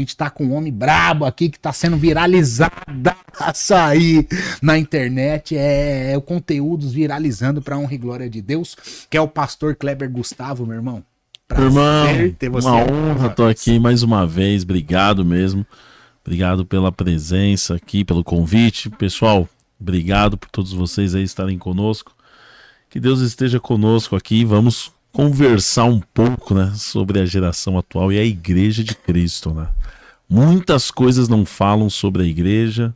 A gente tá com um homem brabo aqui que tá sendo viralizado a sair na internet. É o conteúdo viralizando pra honra e glória de Deus, que é o pastor Kleber Gustavo, meu irmão. Irmão, ter você, uma honra, tô aqui mais uma vez, obrigado mesmo. Obrigado pela presença aqui, pelo convite. Pessoal, obrigado por todos vocês aí estarem conosco. Que Deus esteja conosco aqui. Vamos conversar um pouco, né, sobre a geração atual e a Igreja de Cristo, né? Muitas coisas não falam sobre a igreja.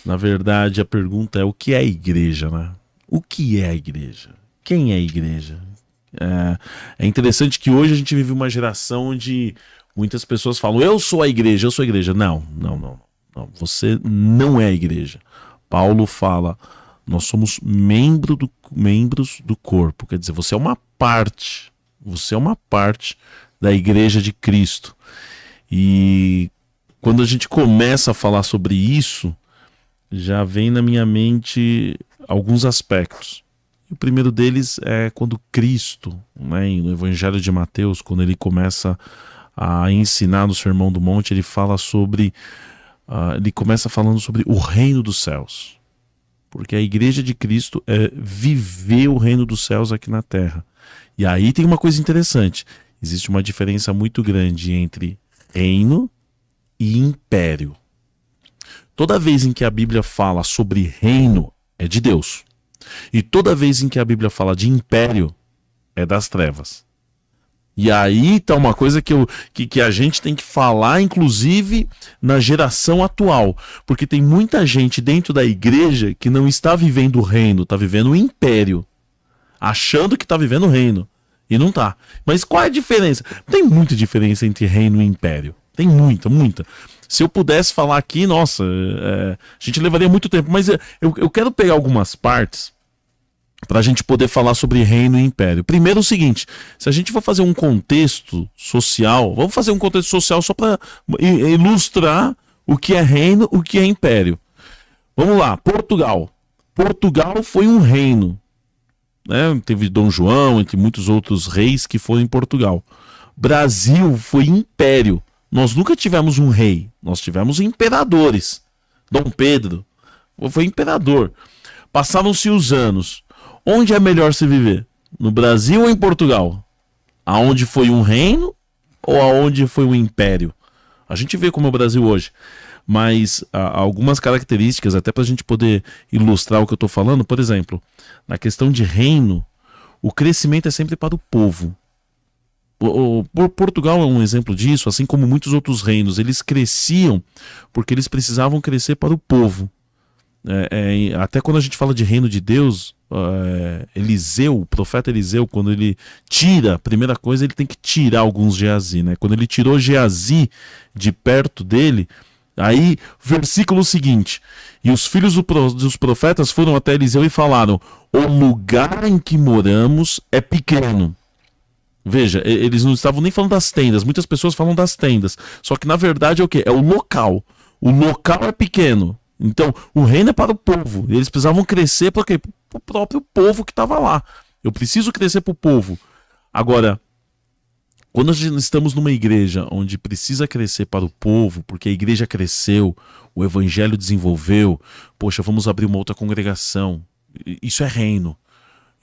Na verdade, a pergunta é: o que é a igreja, né? O que é a igreja? Quem é a igreja? É interessante que hoje a gente vive uma geração onde muitas pessoas falam: eu sou a igreja, eu sou a igreja. Não. Você não é a igreja. Paulo fala: nós somos membros do corpo. Quer dizer, você é uma parte. Você é uma parte da igreja de Cristo. E quando a gente começa a falar sobre isso, já vem na minha mente alguns aspectos. O primeiro deles é quando Cristo, né, no Evangelho de Mateus, quando ele começa a ensinar no Sermão do Monte, ele fala sobre, ele começa falando sobre o reino dos céus. Porque a igreja de Cristo é viver o reino dos céus aqui na terra. E aí tem uma coisa interessante. Existe uma diferença muito grande entre reino e império. Toda vez em que a Bíblia fala sobre reino, é de Deus. E toda vez em que a Bíblia fala de império, é das trevas. E aí tá uma coisa que a gente tem que falar, inclusive, na geração atual. Porque tem muita gente dentro da igreja que não está vivendo o reino, está vivendo o império. Achando que está vivendo o reino. E não tá. Mas qual é a diferença? Tem muita diferença entre reino e império. Tem muita. Se eu pudesse falar aqui, nossa, a gente levaria muito tempo. Mas eu quero pegar algumas partes para a gente poder falar sobre reino e império. Primeiro o seguinte: se a gente for fazer um contexto social, vamos fazer um contexto social só para ilustrar o que é reino, o que é império. Vamos lá, Portugal. Portugal foi um reino. Né? Teve Dom João, entre muitos outros reis que foram em Portugal. Brasil foi império. Nós nunca tivemos um rei, nós tivemos imperadores. Dom Pedro foi imperador. Passaram-se os anos. Onde é melhor se viver? No Brasil ou em Portugal? Aonde foi um reino ou aonde foi um império? A gente vê como é o Brasil hoje. Mas algumas características, até para a gente poder ilustrar o que eu estou falando, por exemplo, na questão de reino, o crescimento é sempre para o povo. Portugal é um exemplo disso, assim como muitos outros reinos. Eles cresciam porque eles precisavam crescer para o povo. Até quando a gente fala de reino de Deus, Eliseu, o profeta Eliseu, quando ele tira, a primeira coisa, ele tem que tirar alguns Geazi, né? Quando ele tirou Geazi de perto dele, aí, versículo seguinte: e os filhos dos profetas foram até Eliseu e falaram: o lugar em que moramos é pequeno. Veja, eles não estavam nem falando das tendas. Muitas pessoas falam das tendas. Só que na verdade é o quê? É o local. O local é pequeno. Então, o reino é para o povo. Eles precisavam crescer para o próprio povo que estava lá. Eu preciso crescer para o povo. Agora, quando nós estamos numa igreja onde precisa crescer para o povo, porque a igreja cresceu, o evangelho desenvolveu, poxa, vamos abrir uma outra congregação. Isso é reino.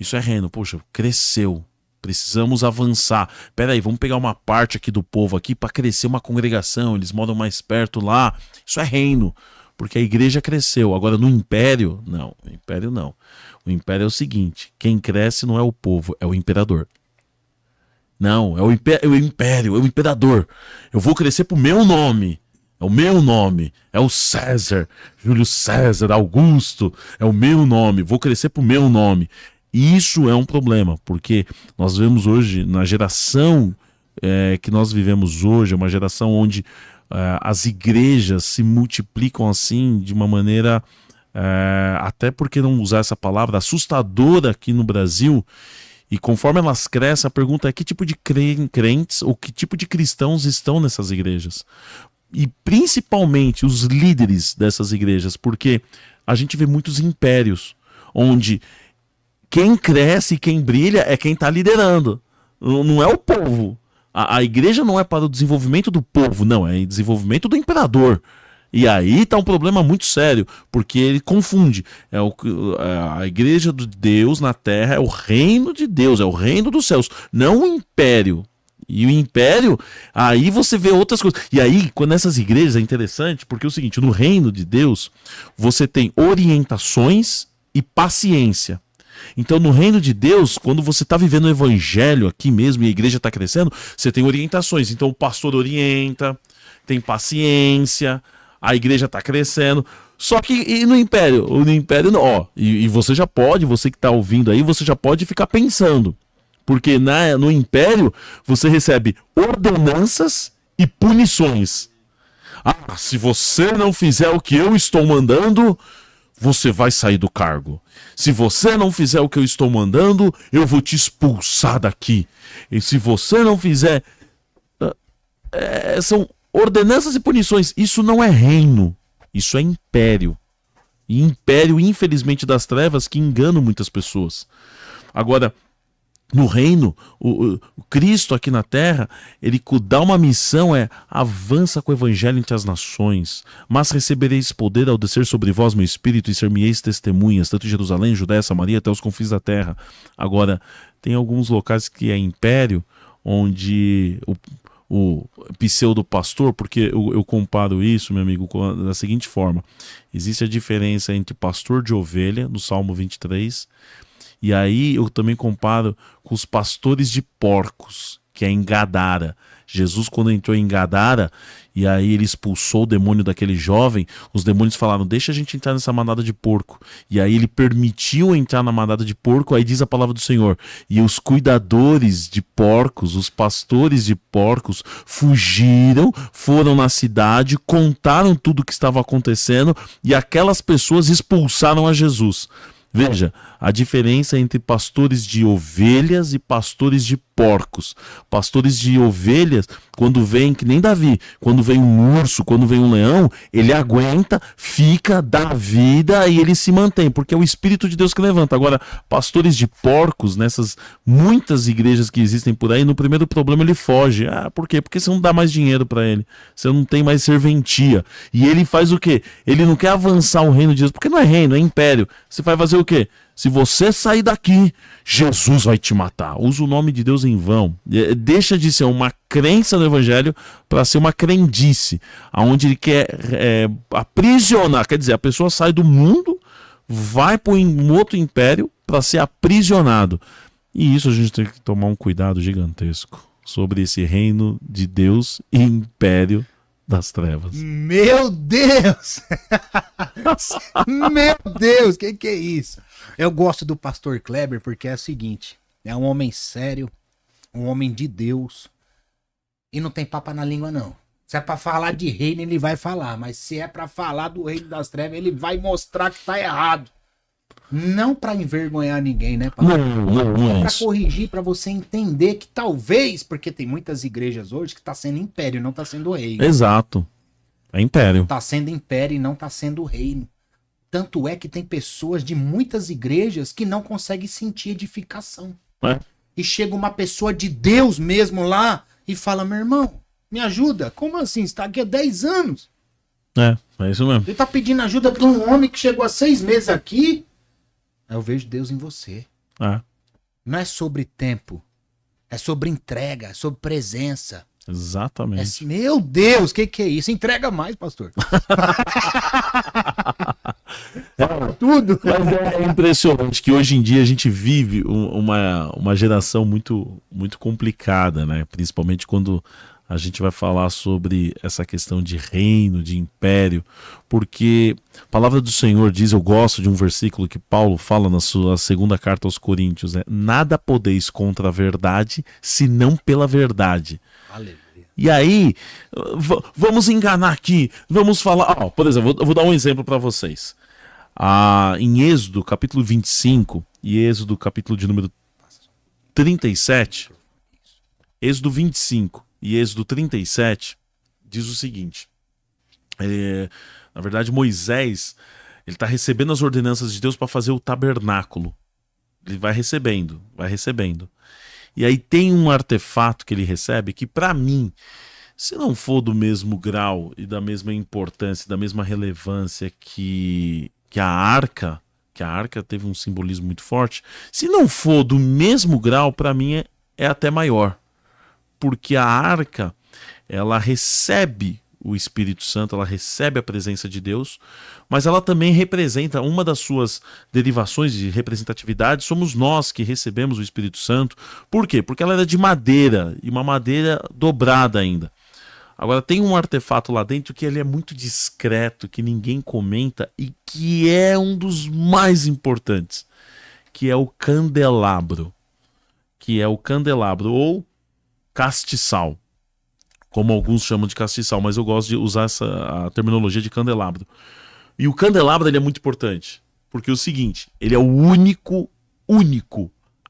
Isso é reino. Poxa, cresceu. Precisamos avançar. Peraí, vamos pegar uma parte aqui do povo aqui para crescer uma congregação. Eles moram mais perto lá. Isso é reino. Porque a igreja cresceu. Agora no império, não. O império não. O império é o seguinte: quem cresce não é o povo, é o imperador. Não, é o império, é o imperador. Eu vou crescer pro meu nome. É o meu nome. É o César, Júlio César, Augusto. É o meu nome. Vou crescer pro meu nome. E isso é um problema, porque nós vemos hoje, na geração que nós vivemos hoje, é uma geração onde as igrejas se multiplicam assim de uma maneira, até porque não usar essa palavra, assustadora aqui no Brasil. E conforme elas crescem, a pergunta é: que tipo de crentes ou que tipo de cristãos estão nessas igrejas? E principalmente os líderes dessas igrejas, porque a gente vê muitos impérios, onde quem cresce e quem brilha é quem está liderando, não é o povo. A igreja não é para o desenvolvimento do povo, não, é desenvolvimento do imperador. E aí tá um problema muito sério, porque ele confunde. A igreja de Deus na terra é o reino de Deus, é o reino dos céus, não o império. E o império, aí você vê outras coisas. E aí, quando essas igrejas, é interessante, porque é o seguinte, no reino de Deus, você tem orientações e paciência. Então, no reino de Deus, quando você está vivendo o evangelho aqui mesmo e a igreja está crescendo, você tem orientações. Então, o pastor orienta, tem paciência, a igreja está crescendo. Só que e no império? No império, não. Ó, e você já pode, você que está ouvindo aí, você já pode ficar pensando. Porque no império, você recebe ordenanças e punições. Ah, se você não fizer o que eu estou mandando, você vai sair do cargo. Se você não fizer o que eu estou mandando, eu vou te expulsar daqui. E se você não fizer... são ordenanças e punições. Isso não é reino. Isso é império. E império, infelizmente, das trevas que enganam muitas pessoas. Agora, no reino, o Cristo aqui na terra, ele dá uma missão, avança com o evangelho entre as nações, mas recebereis poder ao descer sobre vós meu espírito e ser-me-eis testemunhas, tanto em Jerusalém, Judéia, Samaria, até os confins da terra. Agora, tem alguns locais que é império, onde o pseudo-pastor, porque eu comparo isso, meu amigo, da seguinte forma: existe a diferença entre pastor de ovelha, no Salmo 23, e aí eu também comparo com os pastores de porcos, que é em Gadara. Jesus, quando entrou em Gadara, e aí ele expulsou o demônio daquele jovem, os demônios falaram, deixa a gente entrar nessa manada de porco. E aí ele permitiu entrar na manada de porco, aí diz a palavra do Senhor. E os cuidadores de porcos, os pastores de porcos, fugiram, foram na cidade, contaram tudo o que estava acontecendo, e aquelas pessoas expulsaram a Jesus. Veja, a diferença entre pastores de ovelhas e pastores de porcos. Pastores de ovelhas, quando vem, que nem Davi, quando vem um urso, quando vem um leão, ele aguenta, fica, dá vida e ele se mantém, porque é o Espírito de Deus que levanta. Agora, pastores de porcos, nessas muitas igrejas que existem por aí, no primeiro problema ele foge. Ah, por quê? Porque você não dá mais dinheiro para ele, você não tem mais serventia. E ele faz o quê? Ele não quer avançar o reino de Deus, porque não é reino, é império. Você vai fazer o quê? Se você sair daqui, Jesus vai te matar. Usa o nome de Deus em vão. Deixa de ser uma crença no evangelho para ser uma crendice, onde ele quer aprisionar. Quer dizer, a pessoa sai do mundo, vai para um outro império para ser aprisionado. E isso a gente tem que tomar um cuidado gigantesco sobre esse reino de Deus e império das trevas. Meu Deus! Meu Deus, que é isso? Eu gosto do pastor Kleber porque é o seguinte, é um homem sério, um homem de Deus, e não tem papo na língua não. Se é pra falar de reino, ele vai falar, mas se é pra falar do reino das trevas, ele vai mostrar que tá errado. Não pra envergonhar ninguém, né? Não é pra isso. corrigir, pra você entender que talvez, porque tem muitas igrejas hoje que tá sendo império, não tá sendo reino. Exato. É império. Tá sendo império e não tá sendo reino. Tanto é que tem pessoas de muitas igrejas que não conseguem sentir edificação. É. E chega uma pessoa de Deus mesmo lá e fala, meu irmão, me ajuda. Como assim? Você tá aqui há 10 anos. É isso mesmo. Ele tá pedindo ajuda de um homem que chegou há 6 meses aqui. Eu vejo Deus em você. É. Não é sobre tempo. É sobre entrega, é sobre presença. Exatamente. Meu Deus, que é isso? Entrega mais, pastor. Tudo. Mas é impressionante que hoje em dia a gente vive uma geração muito, muito complicada, né? Principalmente quando a gente vai falar sobre essa questão de reino, de império, porque a palavra do Senhor diz, eu gosto de um versículo que Paulo fala na sua segunda carta aos Coríntios, nada podeis contra a verdade, senão pela verdade. Aleluia. E aí, vamos enganar aqui, vamos falar, por exemplo, eu vou dar um exemplo para vocês. Em Êxodo, capítulo 25, e Êxodo, capítulo de número 37, Êxodo 25 e Êxodo 37, diz o seguinte, na verdade Moisés, ele está recebendo as ordenanças de Deus para fazer o tabernáculo, ele vai recebendo, E aí tem um artefato que ele recebe que, para mim, se não for do mesmo grau e da mesma importância, da mesma relevância que a arca teve um simbolismo muito forte, se não for do mesmo grau, para mim é até maior. Porque a arca, ela recebe o Espírito Santo, ela recebe a presença de Deus, mas ela também representa, uma das suas derivações de representatividade, somos nós que recebemos o Espírito Santo. Por quê? Porque ela era de madeira, e uma madeira dobrada ainda. Agora tem um artefato lá dentro que ele é muito discreto, que ninguém comenta e que é um dos mais importantes, que é o candelabro. Que é o candelabro ou castiçal, como alguns chamam de castiçal, mas eu gosto de usar a terminologia de candelabro. E o candelabro ele é muito importante, porque é o seguinte, ele é o único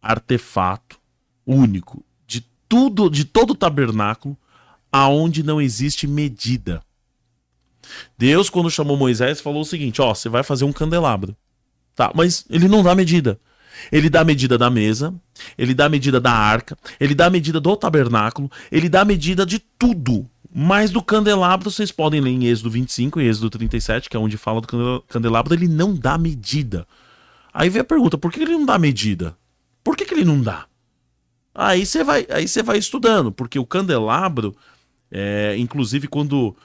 artefato, único, de todo o tabernáculo, aonde não existe medida. Deus, quando chamou Moisés, falou o seguinte, ó, você vai fazer um candelabro. Tá, mas ele não dá medida. Ele dá a medida da mesa, ele dá a medida da arca, ele dá a medida do tabernáculo, ele dá a medida de tudo. Mas do candelabro, vocês podem ler em Êxodo 25 e Êxodo 37, que é onde fala do candelabro, ele não dá medida. Aí vem a pergunta, por que ele não dá medida? Por que ele não dá? Aí você vai estudando, porque o candelabro, inclusive quando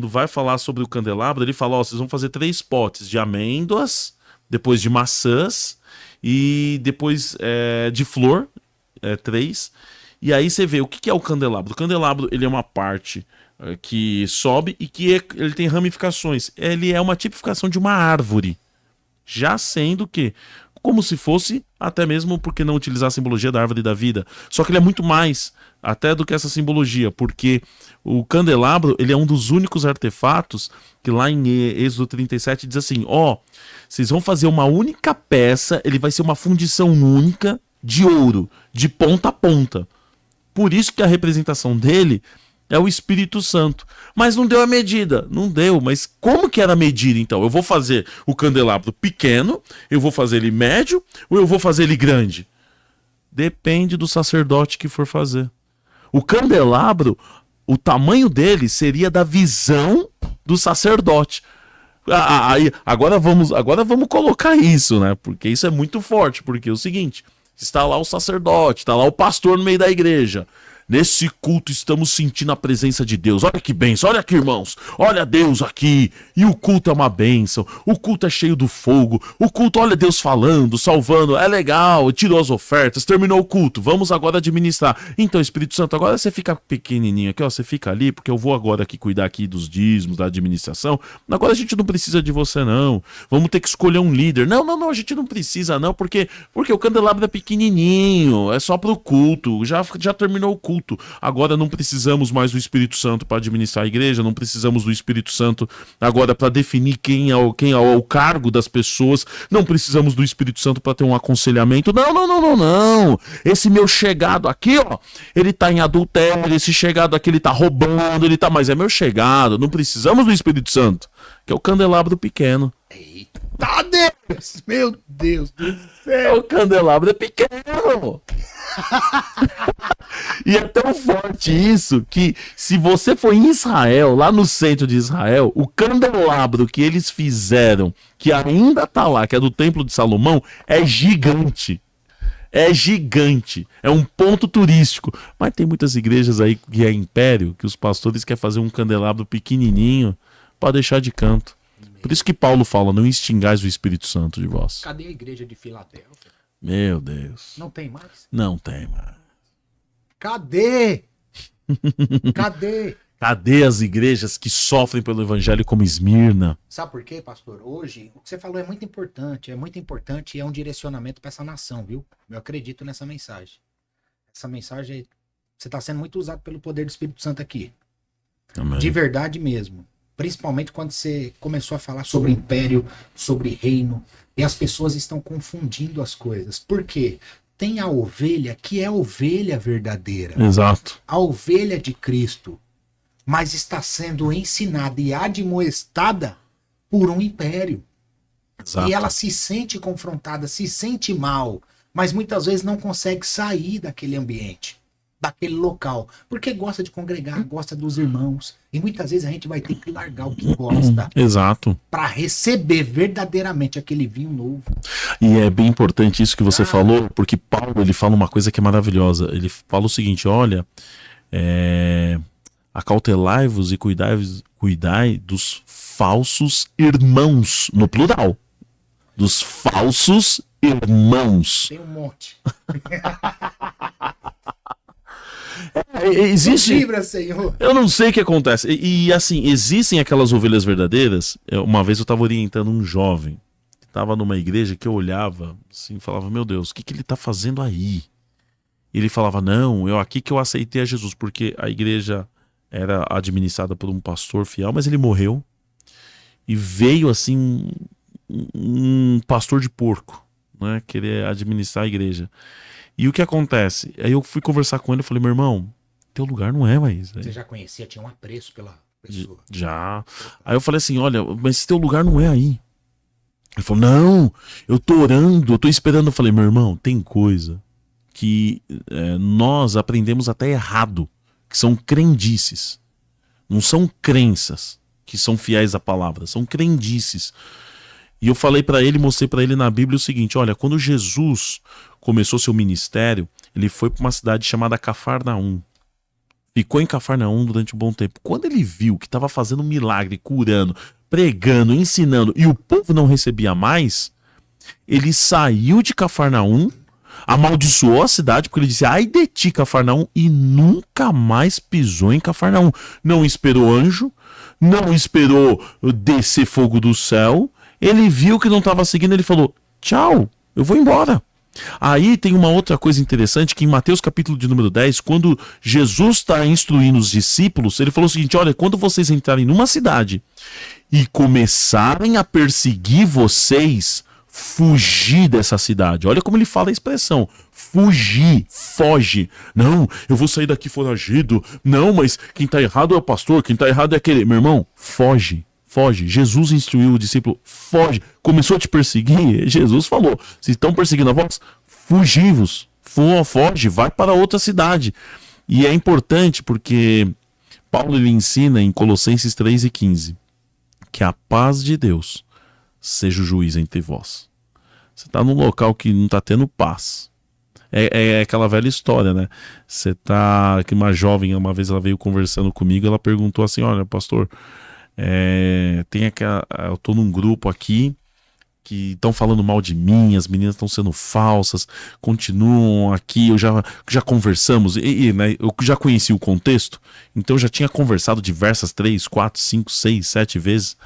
vai falar sobre o candelabro, ele fala, ó, vocês vão fazer 3 potes de amêndoas, depois de maçãs e depois de flor, 3. E aí você vê o que é o candelabro. O candelabro ele é uma parte que sobe e que ele tem ramificações. Ele é uma tipificação de uma árvore, já sendo que como se fosse, até mesmo porque não utilizar a simbologia da árvore da vida. Só que ele é muito mais até do que essa simbologia, porque o candelabro ele é um dos únicos artefatos que lá em Êxodo 37 diz assim, ó, vocês vão fazer uma única peça, ele vai ser uma fundição única de ouro, de ponta a ponta. Por isso que a representação dele é o Espírito Santo. Mas não deu a medida. Não deu. Mas como que era a medida, então? Eu vou fazer o candelabro pequeno, eu vou fazer ele médio, ou eu vou fazer ele grande? Depende do sacerdote que for fazer. O candelabro, o tamanho dele seria da visão do sacerdote. Agora vamos colocar isso, né? Porque isso é muito forte. Porque é o seguinte, está lá o sacerdote, está lá o pastor no meio da igreja. Nesse culto estamos sentindo a presença de Deus. Olha que bênção, olha aqui, irmãos. Olha Deus aqui. E o culto é uma bênção. O culto é cheio do fogo. O culto, olha Deus falando, salvando. É legal, tirou as ofertas, terminou o culto. Vamos agora administrar. Então, Espírito Santo, agora você fica pequenininho aqui, ó. Você fica ali, porque eu vou agora aqui cuidar aqui dos dízimos, da administração. Agora a gente não precisa de você, não. Vamos ter que escolher um líder. Não, a gente não precisa, não, porque o candelabro é pequenininho. É só pro culto. Já terminou o culto. Agora não precisamos mais do Espírito Santo para administrar a igreja, não precisamos do Espírito Santo agora para definir quem é o cargo das pessoas, não precisamos do Espírito Santo para ter um aconselhamento. Não. Esse meu chegado aqui, ó, ele tá em adultério, esse chegado aqui ele tá roubando, mas é meu chegado, não precisamos do Espírito Santo, que é o candelabro pequeno. Eita Deus, meu Deus do céu. O candelabro é pequeno. E é tão forte isso que se você for em Israel, lá no centro de Israel, o candelabro que eles fizeram, que ainda tá lá, que é do Templo de Salomão, é gigante. É gigante. É um ponto turístico. Mas tem muitas igrejas aí que é império, que os pastores querem fazer um candelabro pequenininho para deixar de canto. Por isso que Paulo fala, não extingais o Espírito Santo de vós. Cadê a igreja de Filadélfia? Meu Deus. Não tem mais? Não tem mais. Cadê? Cadê? Cadê as igrejas que sofrem pelo evangelho como Esmirna? Sabe por quê, pastor? Hoje, o que você falou é muito importante e é um direcionamento para essa nação, viu? Eu acredito nessa mensagem. Essa mensagem, você está sendo muito usado pelo poder do Espírito Santo aqui. Amém. De verdade mesmo. Principalmente quando você começou a falar sobre império, sobre reino, e as pessoas estão confundindo as coisas. Por quê? Tem a ovelha que é a ovelha verdadeira. Exato. A ovelha de Cristo. Mas está sendo ensinada e admoestada por um império. Exato. E ela se sente confrontada, se sente mal. mas muitas vezes não consegue sair daquele ambiente, daquele local, porque gosta de congregar, gosta dos irmãos, e muitas vezes a gente vai ter que largar o que gosta. Exato. Para receber verdadeiramente aquele vinho novo. E é bem importante isso que você falou, porque Paulo, ele fala uma coisa que é maravilhosa. Ele fala o seguinte, olha, acautelai-vos e cuidai dos falsos irmãos, no plural. Dos falsos irmãos. Tem um monte. Existe. Livra, Senhor. Eu não sei o que acontece. E assim, existem aquelas ovelhas verdadeiras. Uma vez eu estava orientando um jovem. Estava numa igreja que eu olhava assim, falava, meu Deus, o que ele está fazendo aí? E ele falava, não, aqui que eu aceitei a Jesus, porque a igreja era administrada por um pastor fiel, mas ele morreu. E veio assim um pastor de porco, né, querer administrar a igreja. E o que acontece? Aí eu fui conversar com ele e falei, meu irmão, teu lugar não é mais. Você já conhecia, tinha um apreço pela pessoa. Já. Aí eu falei assim, olha, mas teu lugar não é aí. Ele falou, não, eu tô orando, eu tô esperando. Eu falei, meu irmão, tem coisa que nós aprendemos até errado, que são crendices. Não são crenças que são fiéis à palavra, são crendices. E eu falei para ele, mostrei para ele na Bíblia o seguinte, olha, quando Jesus começou seu ministério, ele foi para uma cidade chamada Cafarnaum. Ficou em Cafarnaum durante um bom tempo. Quando ele viu que estava fazendo um milagre, curando, pregando, ensinando, e o povo não recebia mais, ele saiu de Cafarnaum, amaldiçoou a cidade, porque ele disse, ai de ti, Cafarnaum, e nunca mais pisou em Cafarnaum. Não esperou anjo, não esperou descer fogo do céu. Ele viu que não estava seguindo, ele falou, tchau, eu vou embora. Aí tem uma outra coisa interessante, que em Mateus capítulo de número 10, quando Jesus está instruindo os discípulos, ele falou o seguinte, olha, quando vocês entrarem numa cidade e começarem a perseguir vocês, fugir dessa cidade. Olha como ele fala a expressão, fugir, foge. Não, eu vou sair daqui foragido. Não, mas quem está errado é o pastor, quem está errado é aquele. Meu irmão, foge. Foge. Jesus instruiu o discípulo, foge. Começou a te perseguir, Jesus falou, se estão perseguindo a vós, fugi-vos. Foge, vai para outra cidade. E é importante porque Paulo ele ensina em Colossenses 3:15 que a paz de Deus seja o juiz entre vós. Você está num local que não está tendo paz. É aquela velha história, né? Você tá... que uma jovem, uma vez ela veio conversando comigo, ela perguntou assim, olha, pastor, eu tô num grupo aqui que estão falando mal de mim, as meninas estão sendo falsas, continuam aqui, já conversamos, né, eu já conheci o contexto, então eu já tinha conversado diversas 3, 4, 5, 6, 7 vezes,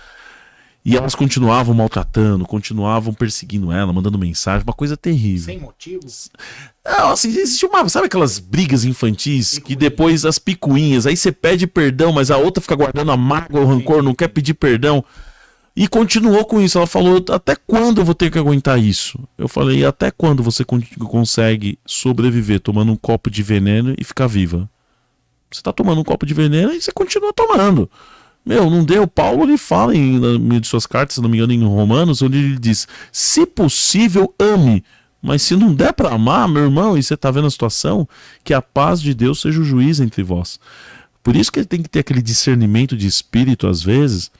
e elas continuavam maltratando, continuavam perseguindo ela, mandando mensagem, uma coisa terrível. Sem motivos? Não, assim, existe sabe aquelas brigas infantis que depois as picuinhas, aí você pede perdão, mas a outra fica guardando a mágoa, o rancor, não quer pedir perdão. E continuou com isso. Ela falou, até quando eu vou ter que aguentar isso? Eu falei, até quando você consegue sobreviver tomando um copo de veneno e ficar viva? Você tá tomando um copo de veneno e você continua tomando. Meu, não deu. Paulo ele fala em uma de suas cartas, se não me engano, em Romanos, onde ele diz, se possível, ame. Mas se não der para amar, meu irmão, e você tá vendo a situação, que a paz de Deus seja o juiz entre vós. Por isso que ele tem que ter aquele discernimento de espírito, às vezes,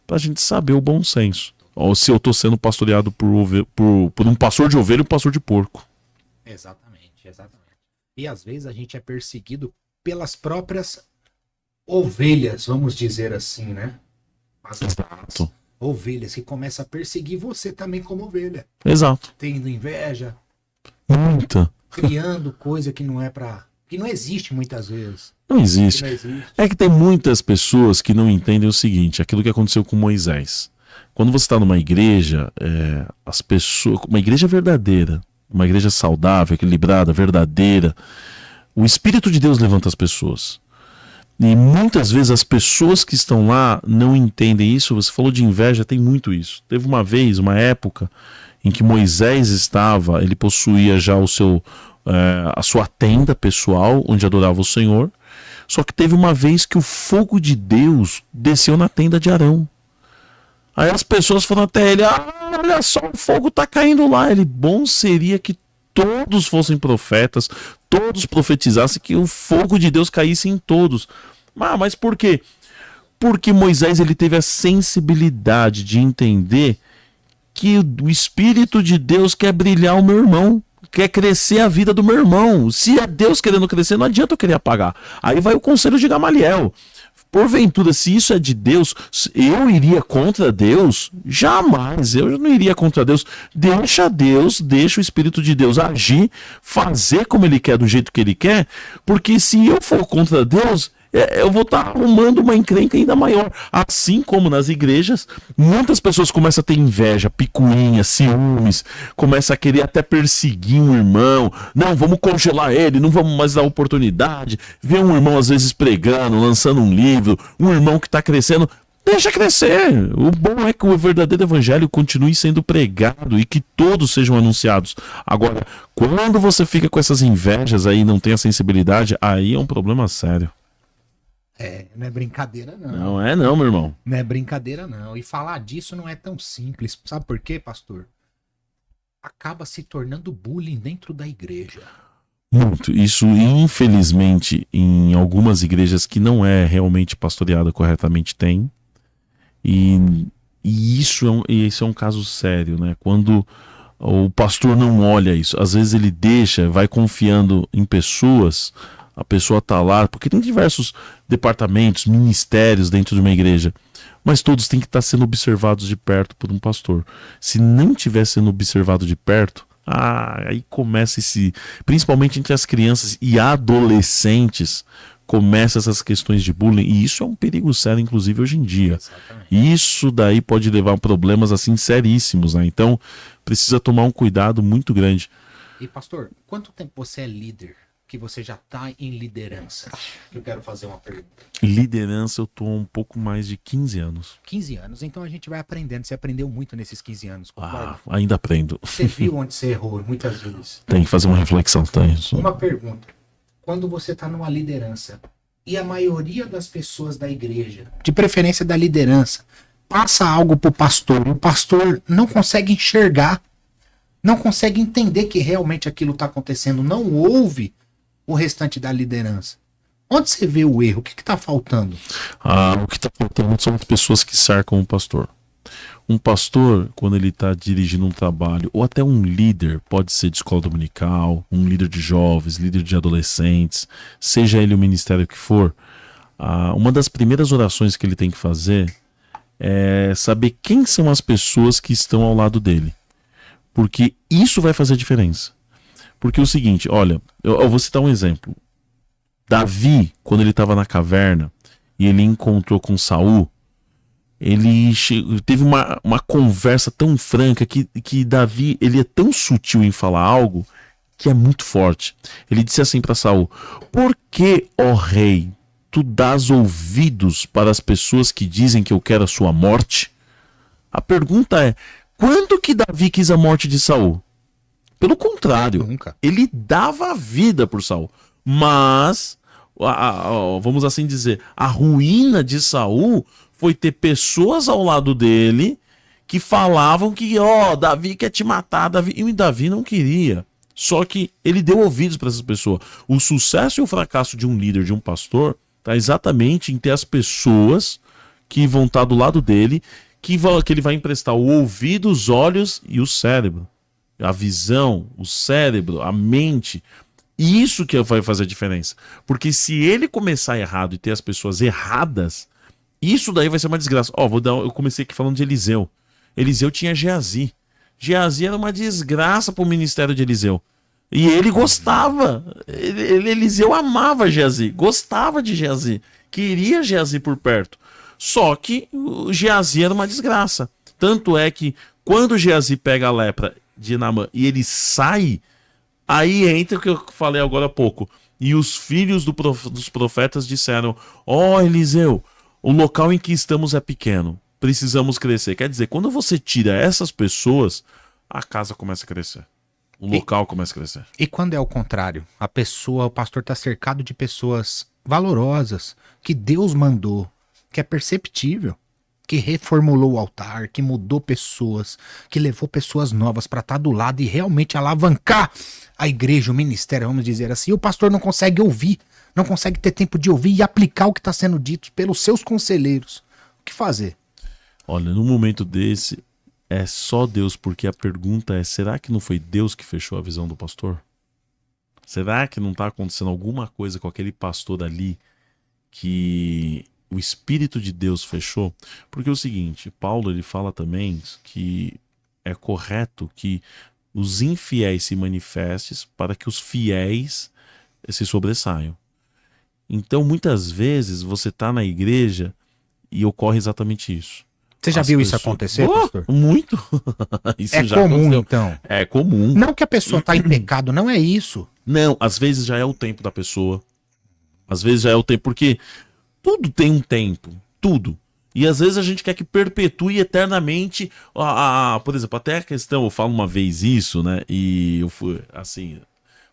pra gente saber o bom senso. Ou se eu tô sendo pastoreado por um pastor de ovelha e um pastor de porco. Exatamente. E às vezes a gente é perseguido pelas próprias ovelhas, vamos dizer assim, né? Exato. Ovelhas que começam a perseguir você também como ovelha. Exato. Tendo inveja. Muita. Criando coisa que não é pra... que não existe muitas vezes. Não existe. É que tem muitas pessoas que não entendem o seguinte, aquilo que aconteceu com Moisés. Quando você está numa igreja, as pessoas, uma igreja verdadeira, uma igreja saudável, equilibrada, verdadeira, o Espírito de Deus levanta as pessoas. E muitas vezes as pessoas que estão lá não entendem isso. Você falou de inveja, tem muito isso. Teve uma vez, uma época, em que Moisés estava, ele possuía já a sua tenda pessoal, onde adorava o Senhor. Só que teve uma vez que o fogo de Deus desceu na tenda de Arão. Aí as pessoas foram até ele, olha só, o fogo está caindo lá. Ele, bom seria que todos fossem profetas, todos profetizassem, que o fogo de Deus caísse em todos. Mas por quê? Porque Moisés ele teve a sensibilidade de entender que o Espírito de Deus quer brilhar o meu irmão, quer crescer a vida do meu irmão. Se é Deus querendo crescer, não adianta eu querer apagar. Aí vai o conselho de Gamaliel. Porventura, se isso é de Deus, eu iria contra Deus? Jamais, eu não iria contra Deus. Deixa o Espírito de Deus agir, fazer como ele quer, do jeito que ele quer, porque se eu for contra Deus, eu vou estar arrumando uma encrenca ainda maior. Assim como nas igrejas, muitas pessoas começam a ter inveja, picuinha, ciúmes, começam a querer até perseguir um irmão. Não, vamos congelar ele, não vamos mais dar oportunidade. Vê um irmão às vezes pregando, lançando um livro, um irmão que está crescendo. Deixa crescer. O bom é que o verdadeiro evangelho continue sendo pregado e que todos sejam anunciados. Agora, quando você fica com essas invejas aí e não tem a sensibilidade, aí é um problema sério. Não é brincadeira não. Não é não, meu irmão. Não é brincadeira não. E falar disso não é tão simples. Sabe por quê, pastor? Acaba se tornando bullying dentro da igreja. Muito. Isso, infelizmente, em algumas igrejas que não é realmente pastoreada corretamente, tem. E isso é um caso sério, né? Quando o pastor não olha isso. Às vezes ele vai confiando em pessoas. A pessoa está lá, porque tem diversos departamentos, ministérios dentro de uma igreja, mas todos têm que estar sendo observados de perto por um pastor. Se não estiver sendo observado de perto, aí começa principalmente entre as crianças e adolescentes, começa essas questões de bullying, e isso é um perigo sério, inclusive hoje em dia. Exatamente. Isso daí pode levar a problemas assim seríssimos, né? Então precisa tomar um cuidado muito grande. E pastor, quanto tempo você é líder? Que você já está em liderança? Eu quero fazer uma pergunta. Liderança eu tô um pouco mais de 15 anos. 15 anos, então a gente vai aprendendo. Você aprendeu muito nesses 15 anos, concorda? Ainda aprendo. Você viu onde você errou muitas vezes. Tem que fazer uma reflexão, tem. Uma pergunta. Quando você está numa liderança e a maioria das pessoas da igreja, de preferência da liderança, passa algo pro pastor e o pastor não consegue enxergar, não consegue entender que realmente aquilo está acontecendo, não ouve o restante da liderança. Onde você vê o erro? O que está faltando? O que está faltando são as pessoas que cercam o pastor. Um pastor, quando ele está dirigindo um trabalho, ou até um líder, pode ser de escola dominical, um líder de jovens, líder de adolescentes, seja ele o ministério que for, uma das primeiras orações que ele tem que fazer é saber quem são as pessoas que estão ao lado dele. Porque isso vai fazer diferença. Porque é o seguinte, olha, eu vou citar um exemplo. Davi, quando ele estava na caverna e ele encontrou com Saul, ele teve uma conversa tão franca que Davi, ele é tão sutil em falar algo que é muito forte. Ele disse assim para Saul: por que, ó rei, tu dás ouvidos para as pessoas que dizem que eu quero a sua morte? A pergunta é, quando que Davi quis a morte de Saul? Pelo contrário, nunca. Ele dava a vida por Saul. Mas, vamos assim dizer, a ruína de Saul foi ter pessoas ao lado dele que falavam que, Davi quer te matar, e Davi não queria. Só que ele deu ouvidos para essas pessoas. O sucesso e o fracasso de um líder, de um pastor, está exatamente em ter as pessoas que vão estar do lado dele, que ele vai emprestar o ouvido, os olhos e o cérebro. A visão, o cérebro, a mente. Isso que vai fazer a diferença. Porque se ele começar errado e ter as pessoas erradas, isso daí vai ser uma desgraça. Eu comecei aqui falando de Eliseu. Eliseu tinha Geazi. Geazi era uma desgraça para o ministério de Eliseu. E ele gostava. Eliseu amava Geazi. Gostava de Geazi. Queria Geazi por perto. Só que o Geazi era uma desgraça. Tanto é que quando Geazi pega a lepra de Naamã e ele sai, aí entra o que eu falei agora há pouco. E os filhos dos profetas disseram: Eliseu, o local em que estamos é pequeno, precisamos crescer. Quer dizer, quando você tira essas pessoas, a casa começa a crescer. O local começa a crescer. E quando é o contrário? O pastor está cercado de pessoas valorosas, que Deus mandou, que é perceptível. que reformulou o altar, que mudou pessoas, que levou pessoas novas para estar do lado e realmente alavancar a igreja, o ministério, vamos dizer assim. E o pastor não consegue ouvir, não consegue ter tempo de ouvir e aplicar o que está sendo dito pelos seus conselheiros. O que fazer? Olha, num momento desse, é só Deus, porque a pergunta é, será que não foi Deus que fechou a visão do pastor? Será que não está acontecendo alguma coisa com aquele pastor ali que o Espírito de Deus fechou? Porque é o seguinte, Paulo ele fala também que é correto que os infiéis se manifestem para que os fiéis se sobressaiam. Então, muitas vezes, você está na igreja e ocorre exatamente isso. Você já viu isso acontecer, pastor? Muito. Isso é comum, aconteceu. Então. É comum. Não que a pessoa está em pecado, não é isso. Não, às vezes já é o tempo da pessoa. Às vezes já é o tempo, porque tudo tem um tempo, tudo. E às vezes a gente quer que perpetue eternamente, por exemplo, até a questão, eu falo uma vez isso, né, e eu fui, assim,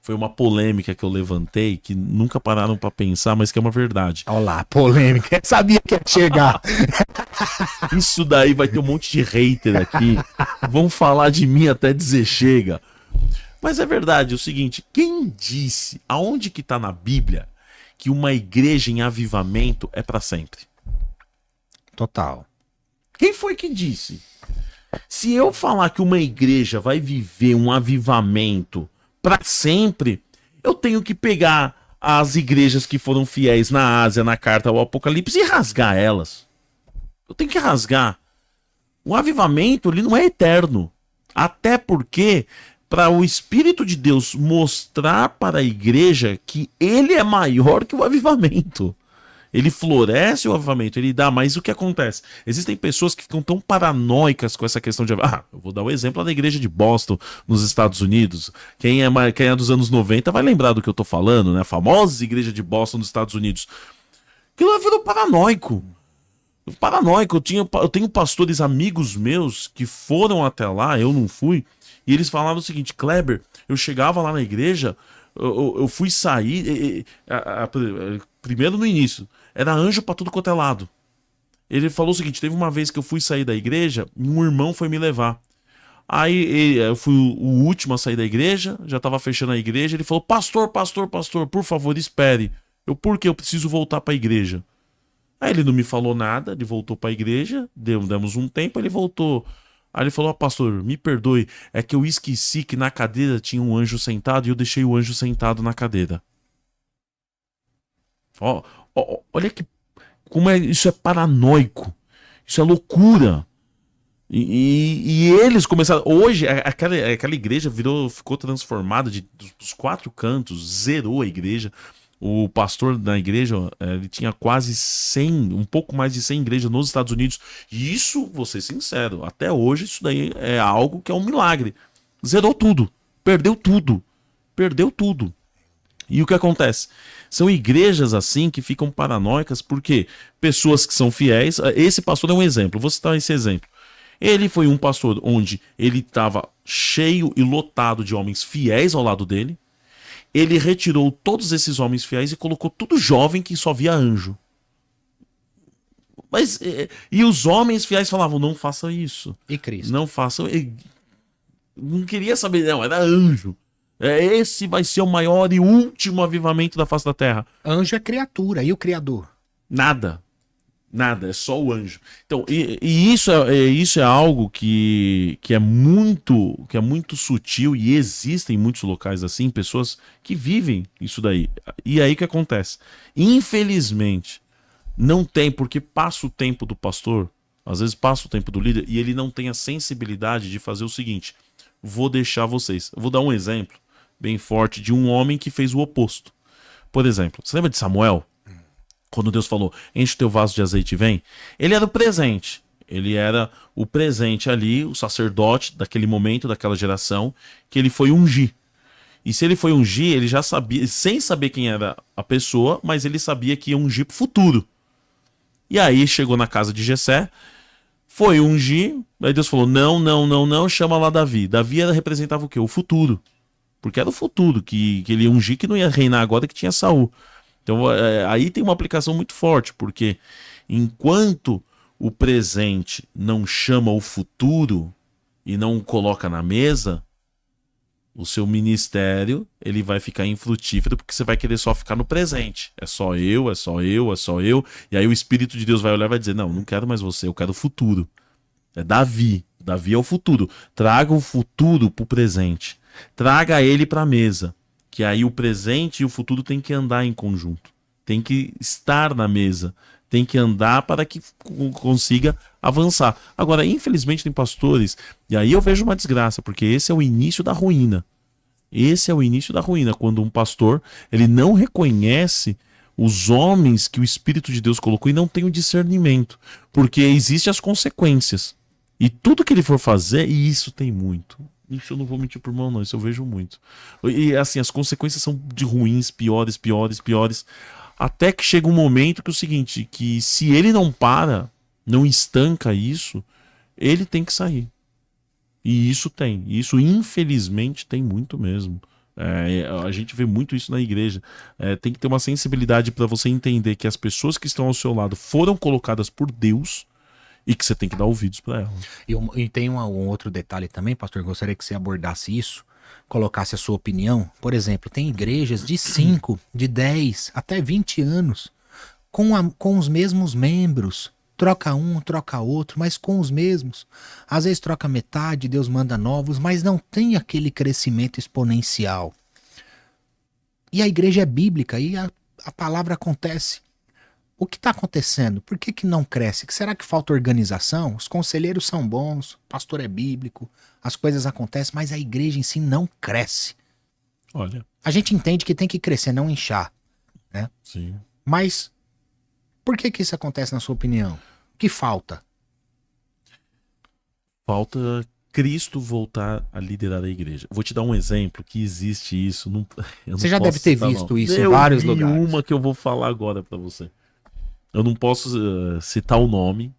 foi uma polêmica que eu levantei, que nunca pararam pra pensar, mas que é uma verdade. Olha lá, polêmica, eu sabia que ia chegar. Isso daí vai ter um monte de hater aqui, vão falar de mim até dizer chega. Mas é verdade, é o seguinte, quem disse, aonde que tá na Bíblia, que uma igreja em avivamento é para sempre? Total. Quem foi que disse? Se eu falar que uma igreja vai viver um avivamento para sempre, eu tenho que pegar as igrejas que foram fiéis na Ásia, na carta ao Apocalipse e rasgar elas. Eu tenho que rasgar. O avivamento ele não é eterno. Até porque para o Espírito de Deus mostrar para a igreja que ele é maior que o avivamento. Ele floresce o avivamento, ele dá, mas o que acontece? Existem pessoas que ficam tão paranoicas com essa questão de... eu vou dar um exemplo da igreja de Boston, nos Estados Unidos. Quem é dos anos 90 vai lembrar do que eu tô falando, né? A famosa igreja de Boston nos Estados Unidos. Aquilo virou paranoico. Paranoico. Eu tenho pastores amigos meus que foram até lá, eu não fui, e eles falavam o seguinte: Kleber, eu chegava lá na igreja, eu fui sair, primeiro no início, era anjo pra tudo quanto é lado. Ele falou o seguinte: teve uma vez que eu fui sair da igreja e um irmão foi me levar. Aí eu fui o último a sair da igreja, já tava fechando a igreja, ele falou: pastor, por favor, espere. Por quê? Eu preciso voltar pra igreja. Aí ele não me falou nada, ele voltou pra igreja, demos um tempo, ele voltou. Aí ele falou: pastor, me perdoe, é que eu esqueci que na cadeira tinha um anjo sentado e eu deixei o anjo sentado na cadeira. Olha que como isso é paranoico, isso é loucura. E eles começaram. Hoje, aquela igreja ficou transformada dos 4 cantos, zerou a igreja. O pastor da igreja, ele tinha quase 100, um pouco mais de 100 igrejas nos Estados Unidos. E isso, vou ser sincero, até hoje isso daí é algo que é um milagre. Zerou tudo, perdeu tudo, E o que acontece? São igrejas assim que ficam paranoicas porque pessoas que são fiéis... Esse pastor é um exemplo, vou citar esse exemplo. Ele foi um pastor onde ele estava cheio e lotado de homens fiéis ao lado dele. Ele retirou todos esses homens fiéis e colocou tudo jovem que só via anjo. Mas e os homens fiéis falavam: não façam isso. E Cristo? Não façam. Não queria saber, não, era anjo. Esse vai ser o maior e último avivamento da face da terra. Anjo é criatura, e o Criador? Nada, é só o anjo. Então, isso é algo que é muito sutil e existe em muitos locais assim, pessoas que vivem isso daí. E aí o que acontece? Infelizmente, não tem, porque passa o tempo do pastor, às vezes passa o tempo do líder, e ele não tem a sensibilidade de fazer o seguinte: vou deixar vocês. Eu vou dar um exemplo bem forte de um homem que fez o oposto. Por exemplo, você lembra de Samuel? Quando Deus falou: enche o teu vaso de azeite e vem. Ele era o presente. Ele era o presente ali, o sacerdote daquele momento, daquela geração, que ele foi ungir. E se ele foi ungir, ele já sabia, sem saber quem era a pessoa, mas ele sabia que ia ungir pro futuro. E aí chegou na casa de Jessé, foi ungir, aí Deus falou: não, chama lá Davi. Davi representava o quê? O futuro. Porque era o futuro que ele ia ungir, que não ia reinar agora, que tinha Saul. Então aí tem uma aplicação muito forte, porque enquanto o presente não chama o futuro e não o coloca na mesa, o seu ministério ele vai ficar infrutífero porque você vai querer só ficar no presente. É só eu, é só eu, é só eu. E aí o Espírito de Deus vai olhar e vai dizer, não quero mais você, eu quero o futuro. É Davi. Davi é o futuro. Traga o futuro pro presente. Traga ele pra mesa. Que aí o presente e o futuro tem que andar em conjunto. Tem que estar na mesa. Tem que andar para que consiga avançar. Agora, infelizmente, tem pastores, e aí eu vejo uma desgraça, porque esse é o início da ruína. Esse é o início da ruína, quando um pastor ele não reconhece os homens que o Espírito de Deus colocou e não tem o discernimento, porque existem as consequências. E tudo que ele for fazer, e isso tem muito. Isso eu não vou mentir por mão, não, isso eu vejo muito. E assim, as consequências são de ruins, piores, piores, piores. Até que chega um momento que é o seguinte, que se ele não para, não estanca isso, ele tem que sair. E isso infelizmente tem muito mesmo. A gente vê muito isso na igreja. Tem que ter uma sensibilidade para você entender que as pessoas que estão ao seu lado foram colocadas por Deus e que você tem que dar ouvidos para elas. E tem um outro detalhe também, pastor, gostaria que você abordasse isso, colocasse a sua opinião. Por exemplo, tem igrejas de 5, de 10, até 20 anos, com os mesmos membros. Troca um, troca outro, mas com os mesmos. Às vezes troca metade, Deus manda novos, mas não tem aquele crescimento exponencial. E a igreja é bíblica, e a palavra acontece. O que está acontecendo? Por que não cresce? Será que falta organização? Os conselheiros são bons, o pastor é bíblico, as coisas acontecem, mas a igreja em si não cresce. Olha. A gente entende que tem que crescer, não inchar, né? Sim. Mas por que isso acontece, na sua opinião? O que falta? Falta Cristo voltar a liderar a igreja. Vou te dar um exemplo que existe isso. Você já deve ter visto isso em vários lugares. Uma que eu vou falar agora para você. Eu não posso citar o nome.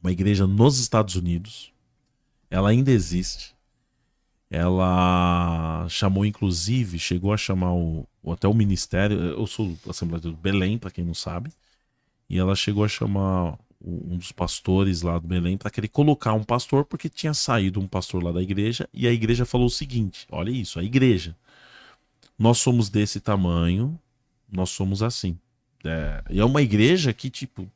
Uma igreja nos Estados Unidos. Ela ainda existe. Ela chamou, inclusive, chegou a chamar até o ministério. Eu sou da Assembleia do Belém, para quem não sabe. E ela chegou a chamar um dos pastores lá do Belém para querer colocar um pastor, porque tinha saído um pastor lá da igreja. E a igreja falou o seguinte: olha isso, a igreja. Nós somos desse tamanho, nós somos assim. E é uma igreja que, tipo,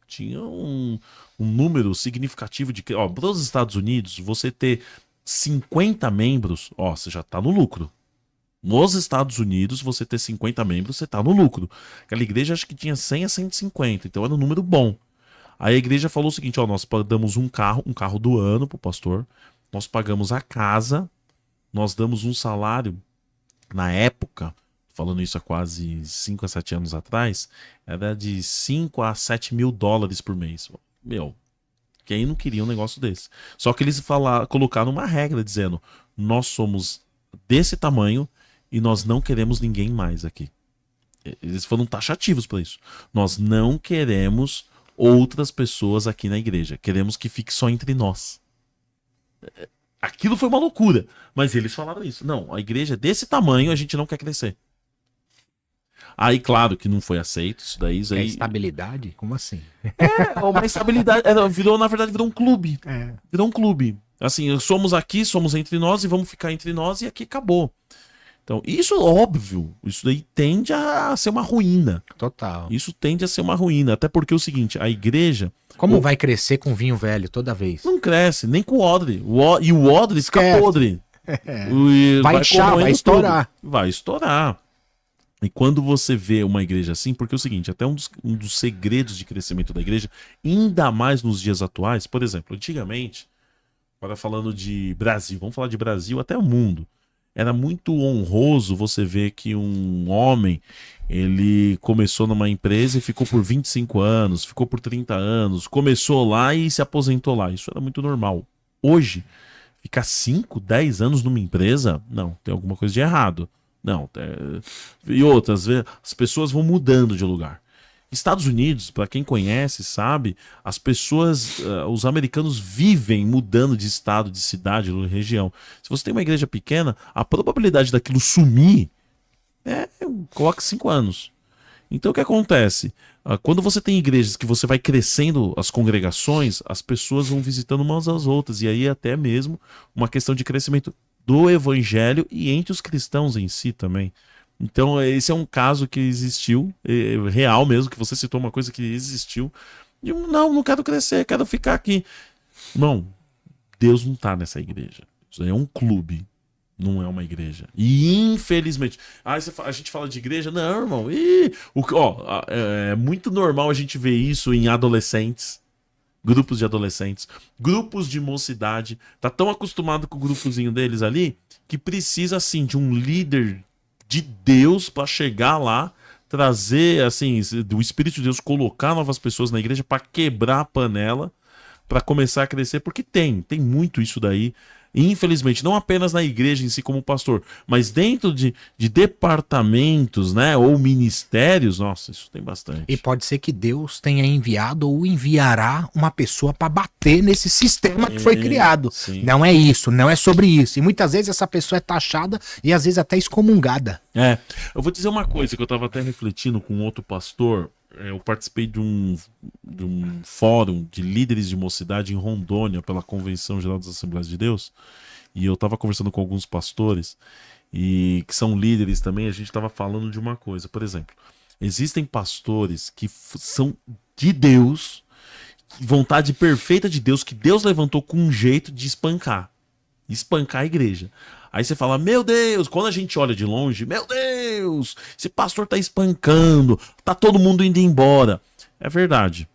tinha um número significativo de... Ó, para os Estados Unidos, você ter 50 membros, ó, você já tá no lucro. Nos Estados Unidos, você ter 50 membros, você tá no lucro. Aquela igreja acho que tinha 100 a 150, então era um número bom. Aí a igreja falou o seguinte, ó, nós damos um carro do ano pro pastor, nós pagamos a casa, nós damos um salário, na época, falando isso há quase 5 a 7 anos atrás, era de 5 a 7 mil dólares por mês. Meu, quem não queria um negócio desse? Só que eles colocaram uma regra dizendo, nós somos desse tamanho e nós não queremos ninguém mais aqui. Eles foram taxativos para isso. Nós não queremos outras pessoas aqui na igreja. Queremos que fique só entre nós. Aquilo foi uma loucura. Mas eles falaram isso. Não, a igreja é desse tamanho, a gente não quer crescer. Aí, claro que não foi aceito isso daí. É estabilidade? Como assim? Uma estabilidade. Na verdade, virou um clube. Virou um clube. Assim, somos aqui, somos entre nós e vamos ficar entre nós e aqui acabou. Então, isso é óbvio. Isso daí tende a ser uma ruína. Total. Isso tende a ser uma ruína. Até porque é o seguinte, a igreja... Como vai crescer com vinho velho toda vez? Não cresce, nem com o odre. E o odre fica podre. Vai inchar, vai estourar. Vai estourar. E quando você vê uma igreja assim, porque é o seguinte, até um dos segredos de crescimento da igreja, ainda mais nos dias atuais, por exemplo, antigamente, agora falando de Brasil, vamos falar de Brasil até o mundo, era muito honroso você ver que um homem, ele começou numa empresa e ficou por 25 anos, ficou por 30 anos, começou lá e se aposentou lá, isso era muito normal. Hoje, ficar 5, 10 anos numa empresa, não, tem alguma coisa de errado. Não, e outras vezes as pessoas vão mudando de lugar. Estados Unidos, para quem conhece, sabe, as pessoas, os americanos vivem mudando de estado, de cidade, de região. Se você tem uma igreja pequena, a probabilidade daquilo sumir coloca 5 anos. Então o que acontece? Quando você tem igrejas que você vai crescendo as congregações, as pessoas vão visitando umas às outras, e aí até mesmo uma questão de crescimento do evangelho e entre os cristãos em si também. Então esse é um caso que existiu, real mesmo, que você citou uma coisa que existiu, e não quero crescer, quero ficar aqui. Não, Deus não está nessa igreja, isso é um clube. Não é uma igreja. E infelizmente. A gente fala de igreja? Não, irmão. É muito normal a gente ver isso em adolescentes. Grupos de adolescentes. Grupos de mocidade. Tá tão acostumado com o grupozinho deles ali que precisa, assim, de um líder de Deus para chegar lá, trazer, assim, do Espírito de Deus, colocar novas pessoas na igreja para quebrar a panela, para começar a crescer. Porque tem muito isso daí. Infelizmente, não apenas na igreja em si como pastor, mas dentro de departamentos, né, ou ministérios, nossa, isso tem bastante. E pode ser que Deus tenha enviado ou enviará uma pessoa para bater nesse sistema que foi criado. Sim. Não é isso, não é sobre isso. E muitas vezes essa pessoa é taxada e às vezes até excomungada. Eu vou dizer uma coisa que eu estava até refletindo com outro pastor. Eu participei de um fórum de líderes de mocidade em Rondônia pela Convenção Geral das Assembleias de Deus, e eu estava conversando com alguns pastores e que são líderes também. A gente estava falando de uma coisa, por exemplo, existem pastores que são de Deus, vontade perfeita de Deus, que Deus levantou com um jeito de espancar a igreja. Aí você fala, meu Deus, quando a gente olha de longe, meu Deus, esse pastor tá espancando, tá todo mundo indo embora. É verdade.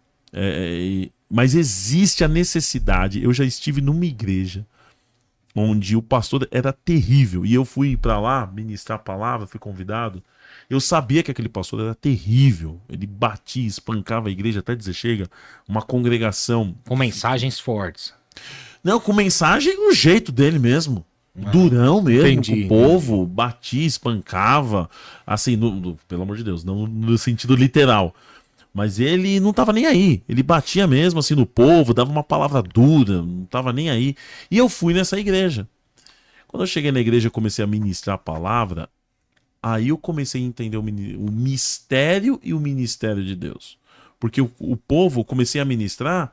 Mas existe a necessidade. Eu já estive numa igreja onde o pastor era terrível, e eu fui para lá ministrar a palavra, fui convidado. Eu sabia que aquele pastor era terrível. Ele batia, espancava a igreja até dizer chega, uma congregação. Com mensagens fortes. Não, com mensagem o jeito dele mesmo. Durão mesmo, entendi, com o povo, batia, espancava, assim, pelo amor de Deus, não no sentido literal, mas ele não tava nem aí, ele batia mesmo assim no povo, dava uma palavra dura, não tava nem aí, e eu fui nessa igreja. Quando eu cheguei na igreja, eu comecei a ministrar a palavra, aí eu comecei a entender o mistério e o ministério de Deus, porque o povo, eu comecei a ministrar,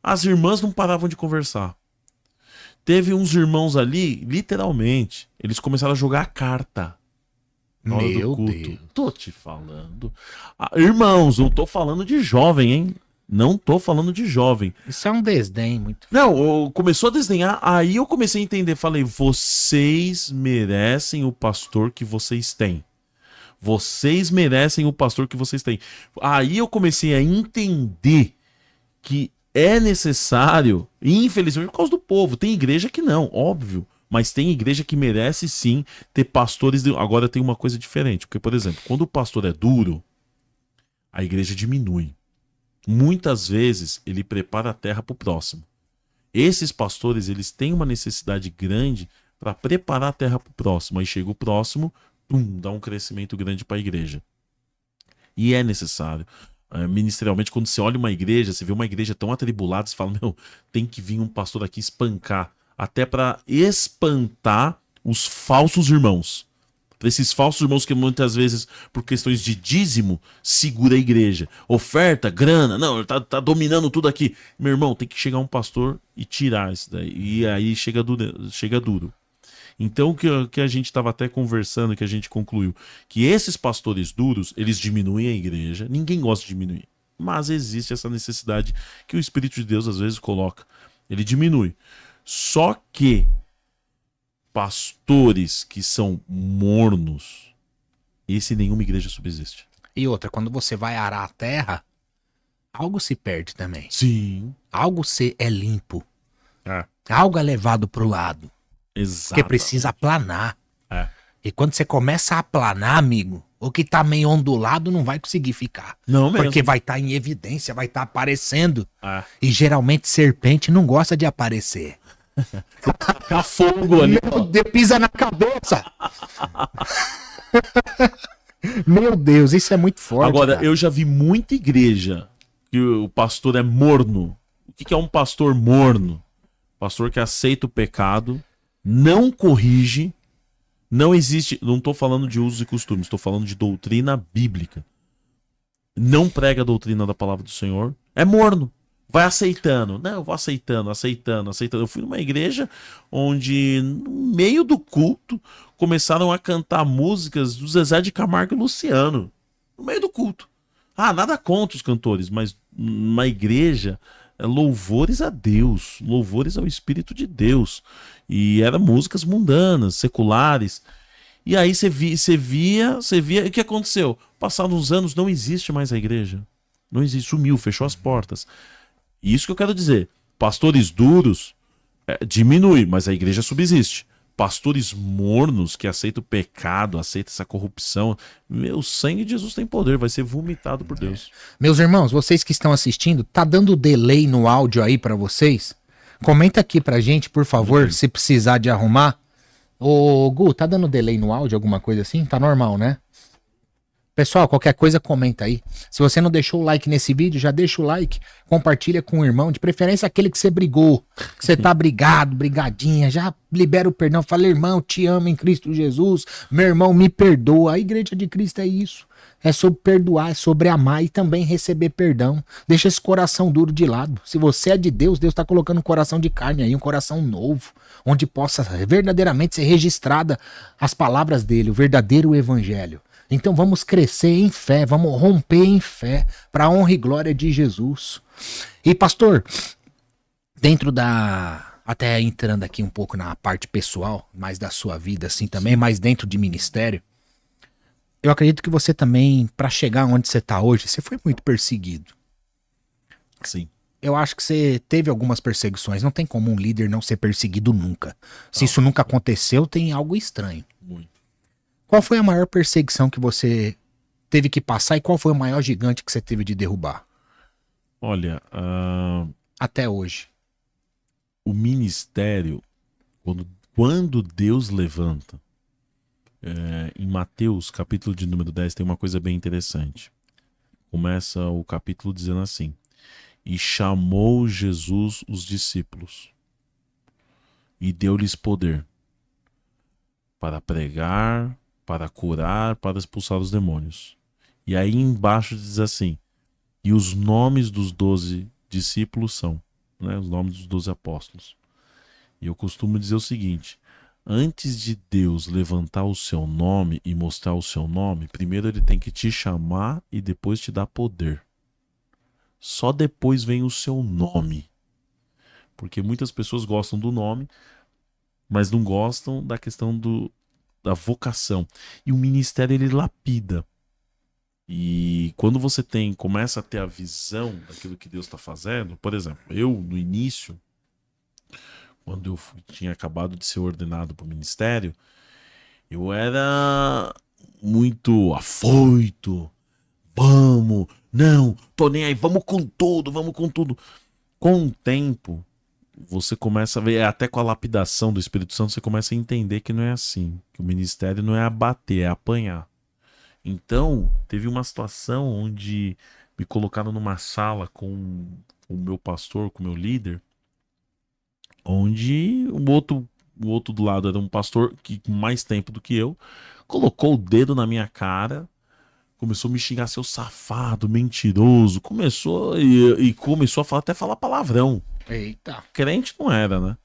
as irmãs não paravam de conversar. Teve uns irmãos ali, literalmente, eles começaram a jogar carta. Meu Deus. Tô te falando. Irmãos, eu tô falando de jovem, hein? Não tô falando de jovem. Isso é um desdém muito. Não, começou a desdenhar, aí eu comecei a entender. Falei, vocês merecem o pastor que vocês têm. Vocês merecem o pastor que vocês têm. Aí eu comecei a entender que é necessário, infelizmente, por causa do povo. Tem igreja que não, óbvio. Mas tem igreja que merece sim ter pastores. Agora tem uma coisa diferente. Porque, por exemplo, quando o pastor é duro, a igreja diminui. Muitas vezes ele prepara a terra para o próximo. Esses pastores, eles têm uma necessidade grande para preparar a terra para o próximo. Aí chega o próximo, dá um crescimento grande para a igreja. E é necessário. Ministerialmente, quando você olha uma igreja, você vê uma igreja tão atribulada, você fala, meu, tem que vir um pastor aqui espancar, até para espantar os falsos irmãos. Esses falsos irmãos que muitas vezes, por questões de dízimo, segura a igreja. Oferta, grana, não, ele tá dominando tudo aqui. Meu irmão, tem que chegar um pastor e tirar isso daí. E aí chega duro. Então, o que a gente estava até conversando, que a gente concluiu, que esses pastores duros, eles diminuem a igreja, ninguém gosta de diminuir, mas existe essa necessidade que o Espírito de Deus às vezes coloca, ele diminui. Só que pastores que são mornos, esse nenhuma igreja subsiste. E outra, quando você vai arar a terra, algo se perde também. Sim. Algo é limpo. Algo é levado pro lado. Exato. Porque precisa aplanar. E quando você começa a aplanar, amigo, o que tá meio ondulado não vai conseguir ficar. Não mesmo. Porque vai estar em evidência, vai estar aparecendo. E geralmente serpente não gosta de aparecer. Tacar fogo ali. Meu Deus, pisa na cabeça. Meu Deus, isso é muito forte. Agora, cara. eu já vi muita igreja que o pastor é morno. O que é um pastor morno? Pastor que aceita o pecado, não corrige, não existe. Não estou falando de usos e costumes, estou falando de doutrina bíblica. não prega a doutrina da palavra do Senhor, é morno. Vai aceitando. Não, eu vou aceitando. Eu fui numa igreja onde, no meio do culto, começaram a cantar músicas do Zezé de Camargo e Luciano. No meio do culto. Ah, nada contra os cantores, mas uma igreja, louvores a Deus, louvores ao Espírito de Deus. E eram músicas mundanas, seculares. E aí você via, e o que aconteceu? Passados uns anos, não existe mais a igreja. Não existe, sumiu, fechou as portas. Isso que eu quero dizer. Pastores duros diminui, mas a igreja subsiste. Pastores mornos que aceitam o pecado, aceitam essa corrupção. Meu, o sangue de Jesus tem poder, vai ser vomitado por Deus. Meus irmãos, vocês que estão assistindo, tá dando delay no áudio aí pra vocês? Comenta aqui pra gente, por favor, se precisar de arrumar. Ô, Gu, tá dando delay no áudio, alguma coisa assim? Tá normal, né? Pessoal, qualquer coisa comenta aí. Se você não deixou o like nesse vídeo, já deixa o like, compartilha com o irmão, de preferência aquele que você brigou, que você tá brigado, brigadinha, já libera o perdão, fala, irmão, te amo em Cristo Jesus, meu irmão, me perdoa. A igreja de Cristo é isso, é sobre perdoar, é sobre amar e também receber perdão. Deixa esse coração duro de lado. Se você é de Deus, Deus tá colocando um coração de carne aí, um coração novo, onde possa verdadeiramente ser registrada as palavras dele, o verdadeiro evangelho. Então vamos crescer em fé, vamos romper em fé, para a honra e glória de Jesus. E pastor, dentro até entrando aqui um pouco na parte pessoal, mais da sua vida assim também, mais dentro de ministério, eu acredito que você também, para chegar onde você está hoje, você foi muito perseguido. Sim. Eu acho que você teve algumas perseguições, não tem como um líder não ser perseguido nunca. Se isso nunca aconteceu, tem algo estranho. Muito. Qual foi a maior perseguição que você teve que passar e qual foi o maior gigante que você teve de derrubar? Olha, até hoje. O ministério, quando Deus levanta, em Mateus, capítulo de número 10, tem uma coisa bem interessante. Começa o capítulo dizendo assim: e chamou Jesus os discípulos e deu-lhes poder para pregar, para curar, para expulsar os demônios. E aí embaixo diz assim: e os nomes dos 12 discípulos são, né, os nomes dos 12 apóstolos. E eu costumo dizer o seguinte: antes de Deus levantar o seu nome e mostrar o seu nome, primeiro ele tem que te chamar e depois te dar poder. Só depois vem o seu nome. Porque muitas pessoas gostam do nome, mas não gostam da questão da vocação. E o ministério, ele lapida. E quando você começa a ter a visão daquilo que Deus está fazendo, por exemplo, eu no início, quando eu tinha acabado de ser ordenado para o ministério, eu era muito afoito. Vamos, não, tô nem aí, vamos com tudo, vamos com tudo. Com o tempo, você começa a ver, até com a lapidação do Espírito Santo, você começa a entender que não é assim, que o ministério não é abater, é apanhar. Então, teve uma situação onde me colocaram numa sala com o meu pastor, com o meu líder, onde o outro do lado era um pastor que com mais tempo do que eu, colocou o dedo na minha cara, começou a me xingar, seu safado, mentiroso, começou a falar palavrão. Eita. Crente não era, né?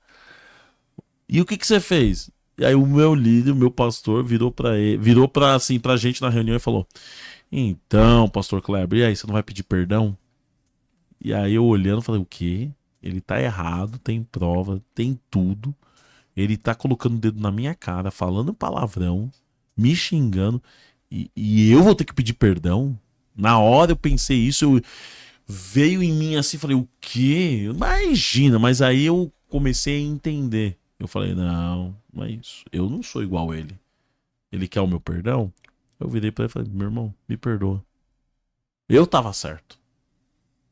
E o que você fez? E aí o meu líder, o meu pastor, virou pra gente na reunião e falou: então, pastor Kleber, e aí, você não vai pedir perdão? E aí eu olhando, falei: o quê? Ele tá errado, tem prova, tem tudo. Ele tá colocando o dedo na minha cara, falando palavrão, me xingando, e eu vou ter que pedir perdão? Na hora eu pensei isso, veio em mim assim, falei: o quê? Imagina, mas aí eu comecei a entender. Eu falei: não, mas eu não sou igual a ele. Ele quer o meu perdão? Eu virei pra ele e falei: meu irmão, me perdoa. Eu tava certo.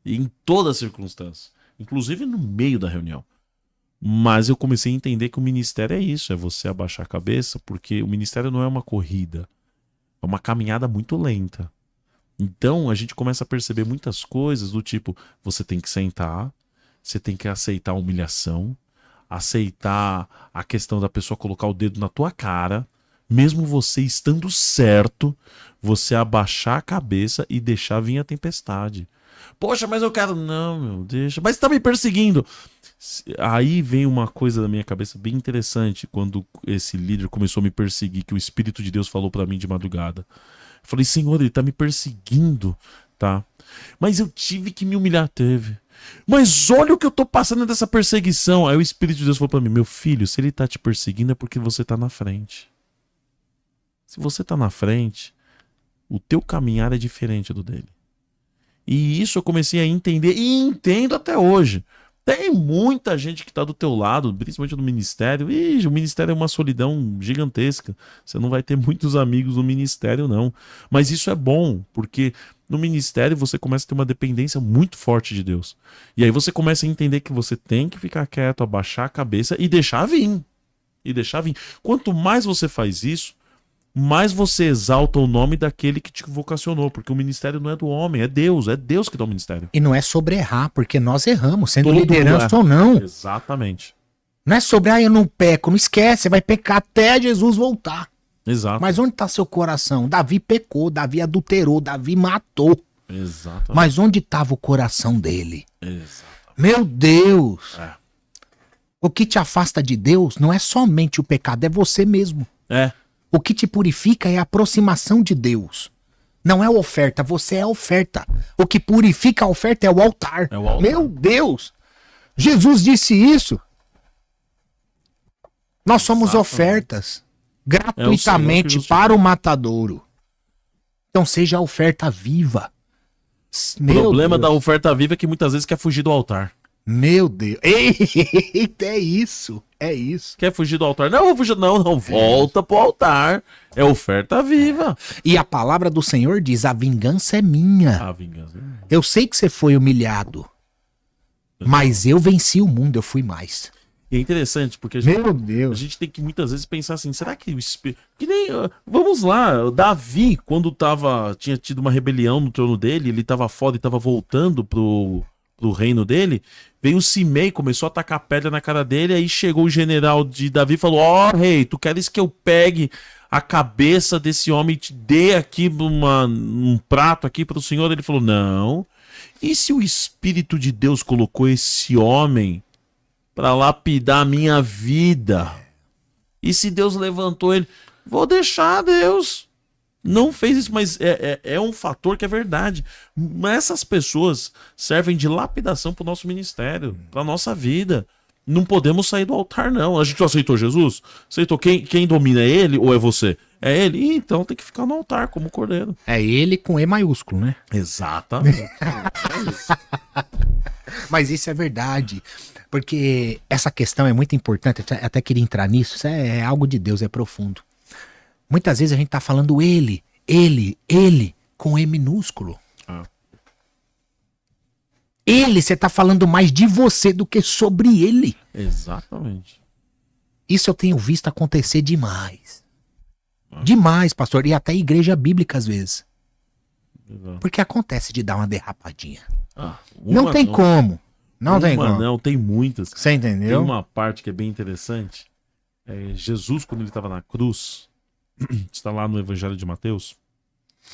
E em todas as circunstâncias. Inclusive no meio da reunião. Mas eu comecei a entender que o ministério é isso. É você abaixar a cabeça, porque o ministério não é uma corrida. É uma caminhada muito lenta. Então a gente começa a perceber muitas coisas do tipo: você tem que sentar, você tem que aceitar a humilhação, aceitar a questão da pessoa colocar o dedo na tua cara, mesmo você estando certo, você abaixar a cabeça e deixar vir a tempestade. Poxa, mas eu quero... Não, meu, deixa. Mas tá me perseguindo. Aí vem uma coisa da minha cabeça bem interessante, quando esse líder começou a me perseguir, que o Espírito de Deus falou pra mim de madrugada. Eu falei, Senhor, ele tá me perseguindo, tá? Mas eu tive que me humilhar, teve. Mas olha o que eu tô passando dessa perseguição. Aí o Espírito de Deus falou pra mim, meu filho, se ele tá te perseguindo é porque você tá na frente. Se você tá na frente, o teu caminhar é diferente do dele. E isso eu comecei a entender e entendo até hoje. Tem muita gente que tá do teu lado, principalmente no ministério. E o ministério é uma solidão gigantesca. Você não vai ter muitos amigos no ministério, não. Mas isso é bom, porque no ministério você começa a ter uma dependência muito forte de Deus. E aí você começa a entender que você tem que ficar quieto, abaixar a cabeça e deixar vir. E deixar vir. Quanto mais você faz isso, mais você exalta o nome daquele que te vocacionou, porque o ministério não é do homem, é Deus que dá o ministério. E não é sobre errar, porque nós erramos, sendo Todo liderança ou não. Exatamente. Não é sobre, eu não peco, não esquece, você vai pecar até Jesus voltar. Exato. Mas onde está seu coração? Davi pecou, Davi adulterou, Davi matou. Exatamente. Mas onde estava o coração dele? Exatamente. Meu Deus! É. O que te afasta de Deus não é somente o pecado, é você mesmo. É. O que te purifica é a aproximação de Deus. Não é a oferta, você é a oferta. O que purifica a oferta é o altar. É o altar. Meu Deus! Jesus disse isso. Nós somos Exatamente. ofertas gratuitamente para o matadouro. Então seja a oferta viva. O problema da oferta viva é que muitas vezes quer fugir do altar. Meu Deus. Eita, é isso. É isso. Quer fugir do altar? Não, eu vou fugir. Não, volta pro altar. É oferta viva. E a palavra do Senhor diz, a vingança é minha. A vingança. Eu sei que você foi humilhado, mas eu venci o mundo, eu fui mais. E é interessante, porque a Meu a Deus. gente tem que muitas vezes pensar assim, será que o Espírito... Que nem, vamos lá, Davi, quando tinha tido uma rebelião no trono dele, ele tava fora e tava voltando pro reino dele, veio o Simei, começou a tacar pedra na cara dele, aí chegou o general de Davi e falou, rei, tu queres que eu pegue a cabeça desse homem e te dê aqui um prato aqui pro senhor? Ele falou, não. E se o Espírito de Deus colocou esse homem para lapidar a minha vida? E se Deus levantou ele? Vou deixar Deus. Não fez isso, mas é um fator que é verdade. Mas essas pessoas servem de lapidação para o nosso ministério, para a nossa vida. Não podemos sair do altar, não. A gente aceitou Jesus? Aceitou. Quem domina é ele ou é você? É ele? Então tem que ficar no altar como cordeiro. É ele com E maiúsculo, né? Exatamente. Mas isso é verdade. Porque essa questão é muito importante. Eu até queria entrar nisso. Isso é algo de Deus, é profundo. Muitas vezes a gente tá falando ele, com E minúsculo. Ah. Ele, você tá falando mais de você do que sobre ele. Exatamente. Isso eu tenho visto acontecer demais. Demais, pastor. E até igreja bíblica às vezes. Exato. Porque acontece de dar uma derrapadinha. Uma Não tem como. Não tem como. Não, tem muitas. Você Tem entendeu? uma parte que é bem interessante. Jesus, quando ele estava na cruz, está lá no Evangelho de Mateus,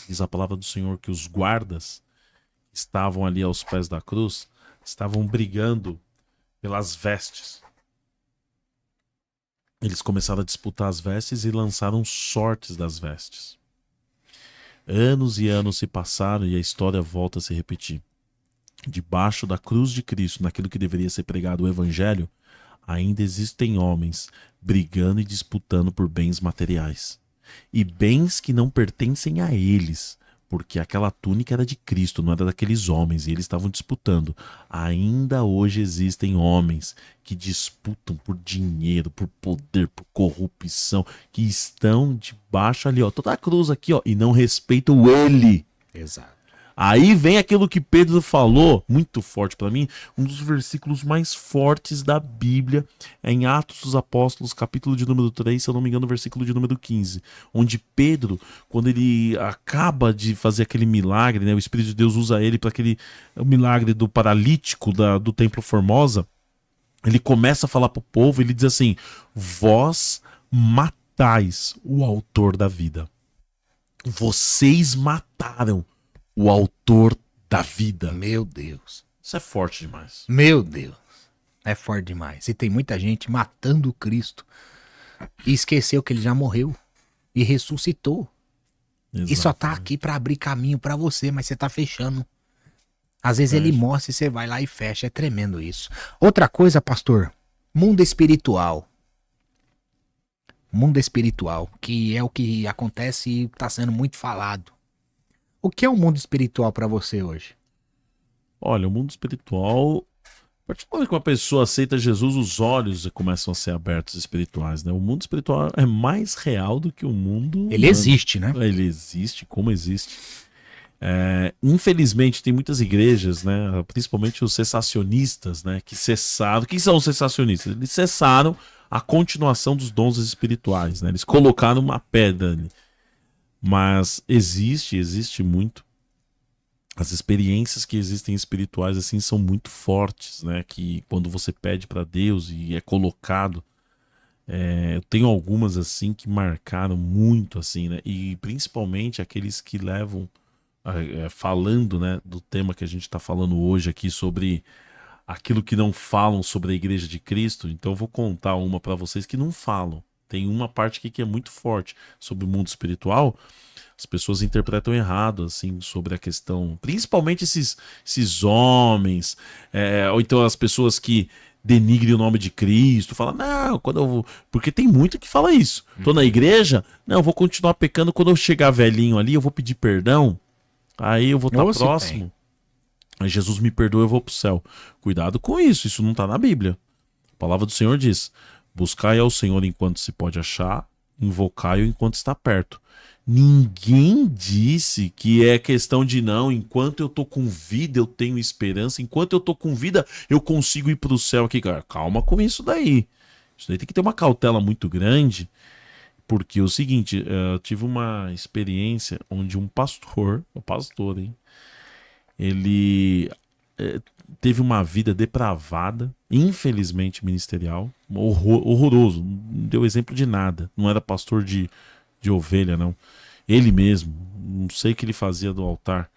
diz a palavra do Senhor que os guardas que estavam ali aos pés da cruz estavam brigando pelas vestes. Eles começaram a disputar as vestes e lançaram sortes das vestes. Anos e anos se passaram e a história volta a se repetir. Debaixo da cruz de Cristo, naquilo que deveria ser pregado o Evangelho, ainda existem homens brigando e disputando por bens materiais. E bens que não pertencem a eles, porque aquela túnica era de Cristo, não era daqueles homens, e eles estavam disputando. Ainda hoje existem homens que disputam por dinheiro, por poder, por corrupção, que estão debaixo ali, toda a cruz aqui, e não respeitam ele. Exato. Aí vem aquilo que Pedro falou, muito forte para mim, um dos versículos mais fortes da Bíblia, é em Atos dos Apóstolos, capítulo de número 3, se eu não me engano, versículo de número 15, onde Pedro, quando ele acaba de fazer aquele milagre, né, o Espírito de Deus usa ele para o milagre do paralítico do Templo Formosa, ele começa a falar pro povo, ele diz assim, vós mataste matais o autor da vida. Vocês mataram o autor da vida. Meu Deus. Isso é forte demais. Meu Deus. É forte demais. E tem muita gente matando Cristo e esqueceu que ele já morreu e ressuscitou. E só tá aqui pra abrir caminho pra você, mas você tá fechando. Às vezes ele mostra e você vai lá e fecha. É tremendo isso. Outra coisa, pastor, mundo espiritual. Mundo espiritual, que é o que acontece e tá sendo muito falado. O que é o mundo espiritual pra você hoje? Olha, o mundo espiritual, a partir do momento que uma pessoa aceita Jesus, os olhos começam a ser abertos espirituais, né? O mundo espiritual é mais real do que o mundo... Ele existe, né? Ele existe, como existe. Infelizmente, tem muitas igrejas, né? Principalmente os cessacionistas, né? Que cessaram... O que são os cessacionistas? Eles cessaram a continuação dos dons espirituais, né? Eles colocaram uma pedra ali. Mas existe muito. As experiências que existem espirituais assim são muito fortes, né? Que quando você pede para Deus e é colocado, eu tenho algumas assim que marcaram muito assim, né? E principalmente aqueles que levam, falando, né, do tema que a gente está falando hoje aqui sobre aquilo que não falam sobre a Igreja de Cristo. Então eu vou contar uma para vocês que não falam. Tem uma parte aqui que é muito forte sobre o mundo espiritual. As pessoas interpretam errado, assim, sobre a questão, principalmente esses homens, ou então as pessoas que denigrem o nome de Cristo, falam, não, quando eu vou... Porque tem muito que fala isso. Tô na igreja, não, eu vou continuar pecando, quando eu chegar velhinho ali, eu vou pedir perdão, aí eu vou estar próximo, aí Jesus me perdoa, eu vou pro céu. Cuidado com isso não tá na Bíblia. A palavra do Senhor diz, buscai ao Senhor enquanto se pode achar, invocai-o enquanto está perto. Ninguém disse que é questão de não, enquanto eu tô com vida eu tenho esperança, enquanto eu tô com vida eu consigo ir pro céu aqui. Calma com isso daí. Isso daí tem que ter uma cautela muito grande, porque é o seguinte, eu tive uma experiência onde um pastor, hein? Ele teve uma vida depravada, infelizmente ministerial, horroroso, não deu exemplo de nada, não era pastor de ovelha, não. Ele mesmo, não sei o que ele fazia do altar.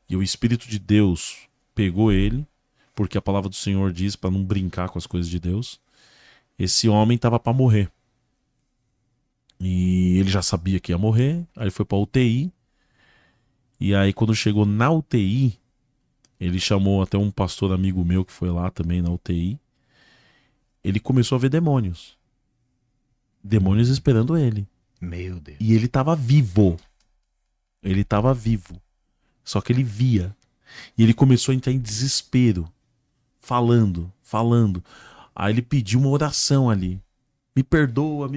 E o Espírito de Deus pegou ele, porque a palavra do Senhor diz para não brincar com as coisas de Deus. Esse homem estava para morrer. E ele já sabia que ia morrer, aí foi para UTI. E aí quando chegou na UTI, ele chamou até um pastor amigo meu que foi lá também na UTI. Ele começou a ver demônios. Demônios esperando ele. Meu Deus. E ele estava vivo. Ele estava vivo. Só que ele via. E ele começou a entrar em desespero. Falando. Aí ele pediu uma oração ali. Me perdoa,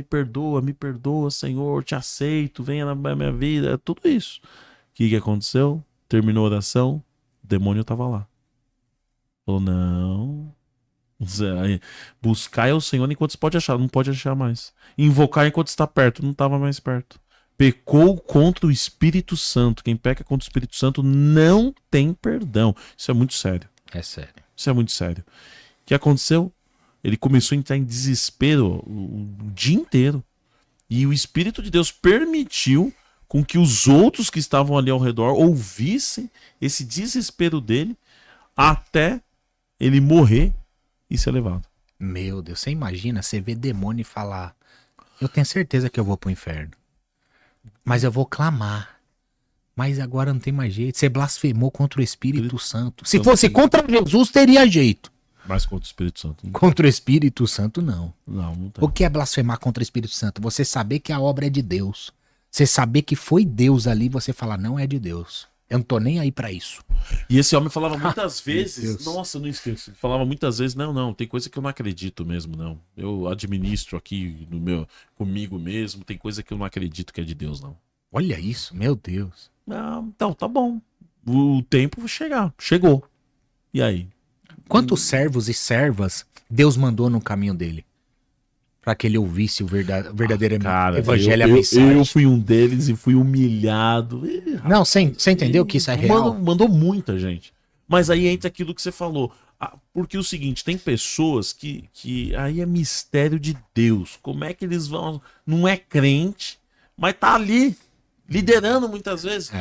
Senhor, te aceito, venha na minha vida. Tudo isso. O que aconteceu? Terminou a oração, o demônio estava lá. Falou, não... Buscar o Senhor enquanto se pode achar, não pode achar mais. Invocar enquanto está perto, não estava mais perto. Pecou contra o Espírito Santo. Quem peca contra o Espírito Santo não tem perdão. Isso é muito sério. É sério. Isso é muito sério. O que aconteceu? Ele começou a entrar em desespero o dia inteiro. E o Espírito de Deus permitiu com que os outros que estavam ali ao redor ouvissem esse desespero dele até ele morrer e ser levado. Meu Deus, você imagina, você vê demônio e falar, eu tenho certeza que eu vou pro inferno, mas eu vou clamar, mas agora não tem mais jeito. Você blasfemou contra o Espírito Santo. Se fosse contra Jesus, teria jeito. Mas contra o Espírito Santo. Contra o Espírito Santo, não. Não tem. O que é blasfemar contra o Espírito Santo? Você saber que a obra é de Deus. Você saber que foi Deus ali, você falar, não é de Deus. Eu não tô nem aí pra isso. E esse homem falava muitas vezes, nossa, não esqueço. Ele falava muitas vezes, não, tem coisa que eu não acredito mesmo, não. Eu administro aqui comigo mesmo, tem coisa que eu não acredito que é de Deus, não. Olha isso, meu Deus. Então, tá bom. O tempo vai chegar. Chegou. E aí? Quantos servos e servas Deus mandou no caminho dele? Para que ele ouvisse o verdadeiro evangelho e a mensagem. Eu fui um deles e fui humilhado. Não, você entendeu que isso é real? Mandou muita gente. Mas aí entra aquilo que você falou. Porque o seguinte, tem pessoas que aí é mistério de Deus. Como é que eles vão... Não é crente, mas tá ali, liderando muitas vezes.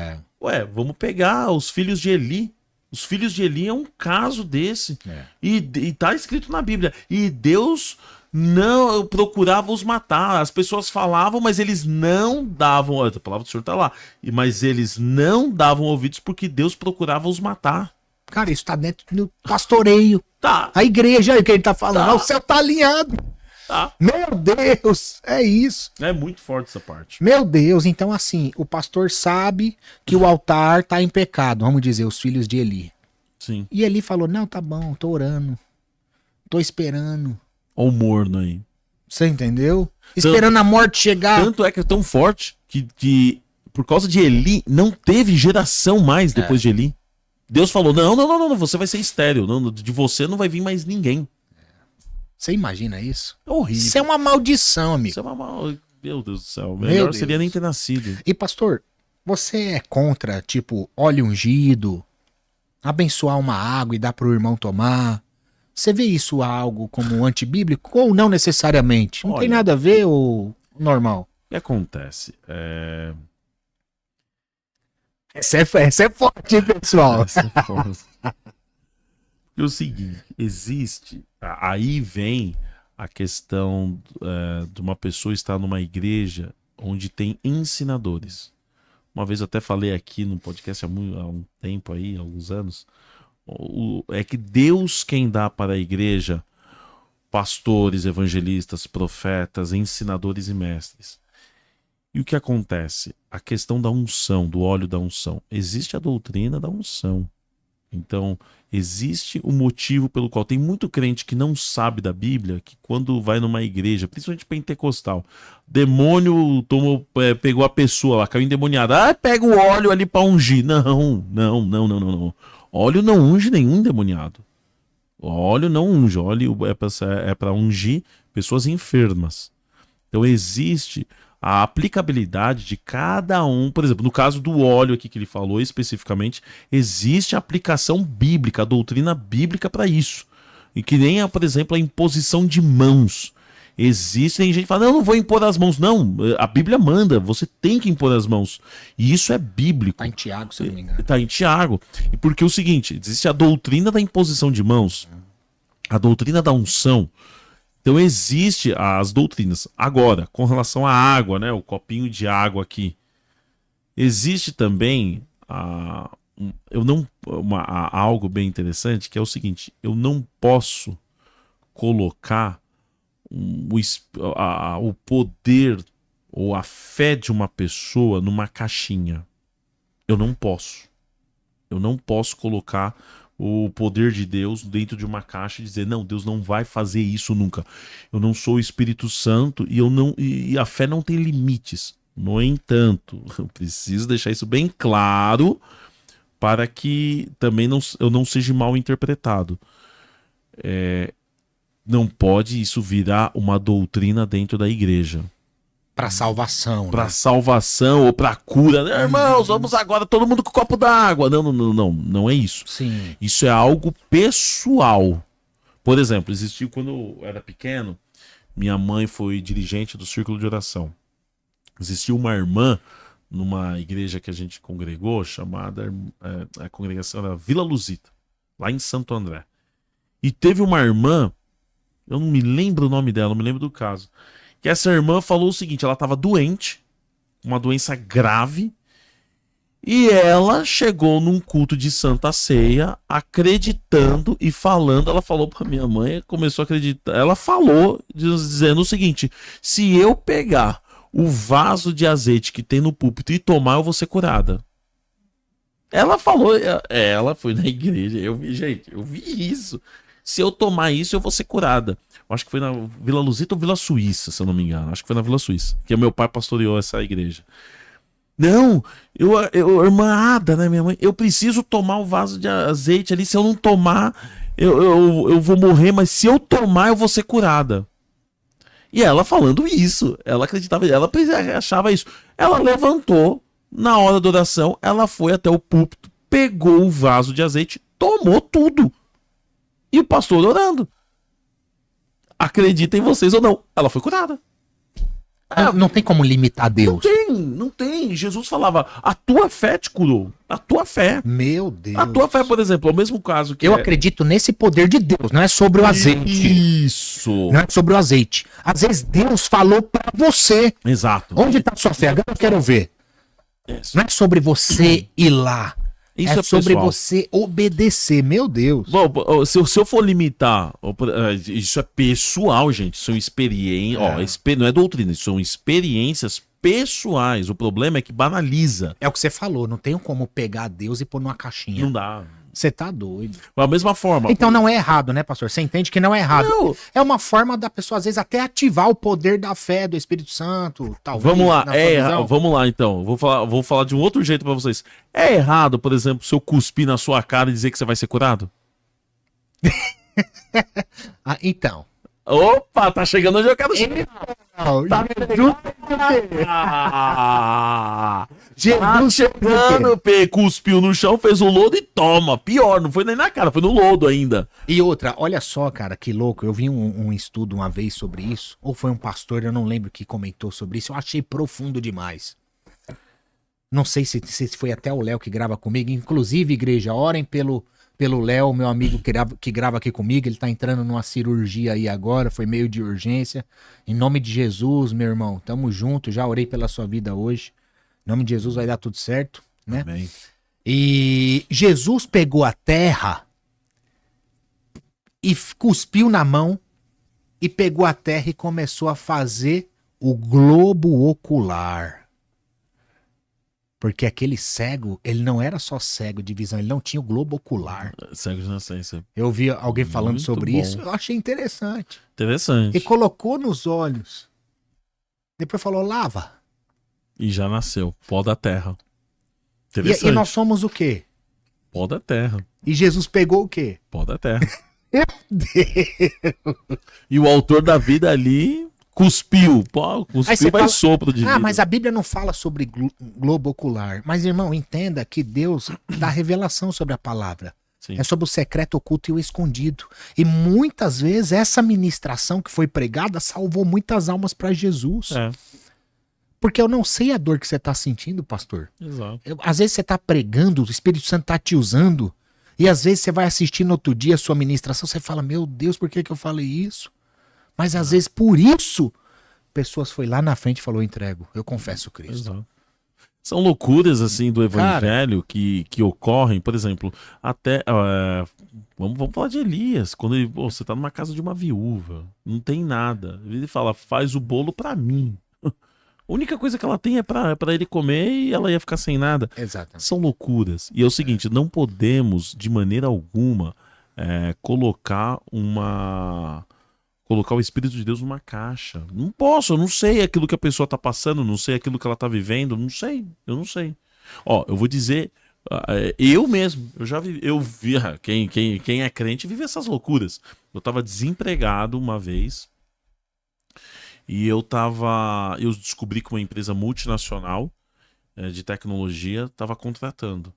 Ué, vamos pegar os filhos de Eli. Os filhos de Eli é um caso desse. E tá escrito na Bíblia. E Deus não procurava os matar. As pessoas falavam, mas eles não davam... A palavra do Senhor tá lá. Mas eles não davam ouvidos porque Deus procurava os matar. Cara, isso tá dentro do pastoreio. Tá. A igreja aí que ele tá falando. Tá. O céu tá alinhado. Tá. Meu Deus, é isso. É muito forte essa parte. Meu Deus, então assim, o pastor sabe que o altar tá em pecado, vamos dizer, os filhos de Eli. Sim. E Eli falou, não, tá bom, tô orando, tô esperando. Olha o morno aí. Você entendeu? Esperando a morte chegar. Tanto é que é tão forte que por causa de Eli, não teve geração mais depois de Eli. Deus falou, não, você vai ser estéril, não, de você não vai vir mais ninguém. Você imagina isso? É horrível. Isso é uma maldição, amigo. Isso é uma maldição. Meu Deus do céu. Melhor seria nem ter nascido. E pastor, você é contra, tipo, óleo ungido, abençoar uma água e dar pro irmão tomar? Você vê isso algo como antibíblico ou não necessariamente? Não tem nada a ver ou normal? O que acontece? Essa é forte, hein, pessoal? Essa é forte. É o seguinte, existe... Aí vem a questão de uma pessoa estar numa igreja onde tem ensinadores. Uma vez eu até falei aqui no podcast há um tempo aí, há alguns anos, é que Deus quem dá para a igreja pastores, evangelistas, profetas, ensinadores e mestres. E o que acontece? A questão da unção, do óleo da unção. Existe a doutrina da unção. Então, existe o motivo pelo qual tem muito crente que não sabe da Bíblia, que quando vai numa igreja, principalmente pentecostal, demônio pegou a pessoa lá, caiu endemoniada. Pega o óleo ali para ungir. Não. Óleo não unge nenhum endemoniado. Óleo não unge. Óleo é para ungir pessoas enfermas. Então existe a aplicabilidade de cada um. Por exemplo, no caso do óleo aqui que ele falou especificamente, existe a aplicação bíblica, a doutrina bíblica para isso. E que nem, por exemplo, a imposição de mãos. Tem gente que fala, não vou impor as mãos. Não, a Bíblia manda, você tem que impor as mãos. E isso é bíblico. Tá em Tiago, se eu não me engano. Tá em Tiago. E porque é o seguinte, existe a doutrina da imposição de mãos, a doutrina da unção. Então existe as doutrinas. Agora, com relação à água, né, o copinho de água aqui, existe também algo bem interessante, que é o seguinte, eu não posso colocar o poder ou a fé de uma pessoa numa caixinha. Eu não posso. Eu não posso colocar o poder de Deus dentro de uma caixa e dizer, não, Deus não vai fazer isso nunca. Eu não sou o Espírito Santo e a fé não tem limites. No entanto, eu preciso deixar isso bem claro para que também eu não seja mal interpretado. Não pode isso virar uma doutrina dentro da igreja. Para salvação. Para salvação ou para cura. Irmãos, vamos agora todo mundo com copo d'água. Não é isso. Sim. Isso é algo pessoal. Por exemplo, existiu quando eu era pequeno, minha mãe foi dirigente do círculo de oração. Existiu uma irmã numa igreja que a gente congregou, chamada, a congregação era Vila Luzita, lá em Santo André. E teve uma irmã, eu não me lembro o nome dela, não me lembro do caso, que essa irmã falou o seguinte, ela estava doente, uma doença grave, e ela chegou num culto de Santa Ceia, acreditando e falando, ela falou para minha mãe, começou a acreditar, ela falou, dizendo o seguinte, se eu pegar o vaso de azeite que tem no púlpito e tomar, eu vou ser curada. Ela falou, ela foi na igreja, eu vi isso. Se eu tomar isso, eu vou ser curada. Eu acho que foi na Vila Luzita ou Vila Suíça, se eu não me engano. Acho que foi na Vila Suíça, que o meu pai pastoreou essa igreja. Não, irmã Ada, né, minha mãe? Eu preciso tomar o vaso de azeite ali. Se eu não tomar, eu vou morrer. Mas se eu tomar, eu vou ser curada. E ela falando isso, ela acreditava, ela achava isso. Ela levantou, na hora da oração, ela foi até o púlpito, pegou o vaso de azeite, tomou tudo. E o pastor orando. Acreditem vocês ou não, ela foi curada. Não tem como limitar Deus. Não tem. Jesus falava, a tua fé te curou. A tua fé. Meu Deus. A tua fé, por exemplo, é o mesmo caso que eu acredito nesse poder de Deus, não é sobre o azeite. Isso. Não é sobre o azeite. Às vezes Deus falou pra você. Exato. Onde tá sua fé? Agora eu quero ver. Isso. Não é sobre você ir lá. Isso é sobre pessoal. você obedecer, meu Deus. Bom, se eu for limitar, isso é pessoal, gente. São experiências. Não é doutrina, isso são experiências pessoais. O problema é que banaliza. É o que você falou, não tem como pegar Deus e pôr numa caixinha. Não dá. Você tá doido. Da mesma forma. Então não é errado, né, pastor? Você entende que não é errado. Não. É uma forma da pessoa, às vezes, até ativar o poder da fé, do Espírito Santo, talvez. Vamos lá, na sua visão. vamos lá então. Vou falar de um outro jeito pra vocês. É errado, por exemplo, se eu cuspir na sua cara e dizer que você vai ser curado? Então. Opa, tá chegando onde eu quero chegar. Tá Jesus chegando, cuspiu no chão, fez o lodo e toma. Pior, não foi nem na cara, foi no lodo ainda. E outra, olha só, cara, que louco. Eu vi um estudo uma vez sobre isso, ou foi um pastor, eu não lembro que comentou sobre isso. Eu achei profundo demais. Não sei se foi até o Léo que grava comigo. Inclusive, igreja, orem pelo Léo, meu amigo que grava aqui comigo. Ele tá entrando numa cirurgia aí agora, foi meio de urgência. Em nome de Jesus, meu irmão, tamo junto. Já orei pela sua vida hoje. Em nome de Jesus vai dar tudo certo, né? Amém. E Jesus pegou a terra e cuspiu na mão e pegou a terra e começou a fazer o globo ocular. Porque aquele cego, ele não era só cego de visão, ele não tinha o globo ocular. Cego de nascença. Eu vi alguém falando Muito sobre bom. isso, eu achei interessante. Interessante. E colocou nos olhos. Depois falou, lava. E já nasceu. Pó da terra. E Interessante. nós somos o quê? Pó da terra. E Jesus pegou o quê? Pó da terra. Meu Deus. E o autor da vida ali cuspiu. Pô, Aí você cuspiu vai fala, sopro de vida. mas a Bíblia não fala sobre globo ocular. Mas, irmão, entenda que Deus dá revelação sobre a palavra. Sim. É sobre o secreto, oculto e o escondido. E muitas vezes essa ministração que foi pregada salvou muitas almas para Jesus. É, Porque eu não sei a dor que você está sentindo, pastor. exato. Às vezes você está pregando, o Espírito Santo está te usando. E às vezes você vai assistir no outro dia a sua ministração, você fala, meu Deus, por que eu falei isso? Mas às vezes por isso, pessoas foi lá na frente e falou, entrego, eu confesso Cristo. Exato. São loucuras assim do evangelho que ocorrem, por exemplo, até vamos falar de Elias, quando ele, você tá numa casa de uma viúva, não tem nada, ele fala, faz o bolo pra mim. A única coisa que ela tem é pra ele comer e ela ia ficar sem nada. Exatamente. São loucuras. E é o seguinte, não podemos de maneira alguma colocar o Espírito de Deus numa caixa. Não posso, eu não sei aquilo que a pessoa tá passando, não sei aquilo que ela tá vivendo, não sei, eu não sei. Ó, eu vou dizer, eu mesmo, eu vi, quem é crente vive essas loucuras. Eu tava desempregado uma vez e eu descobri que uma empresa multinacional de tecnologia tava contratando.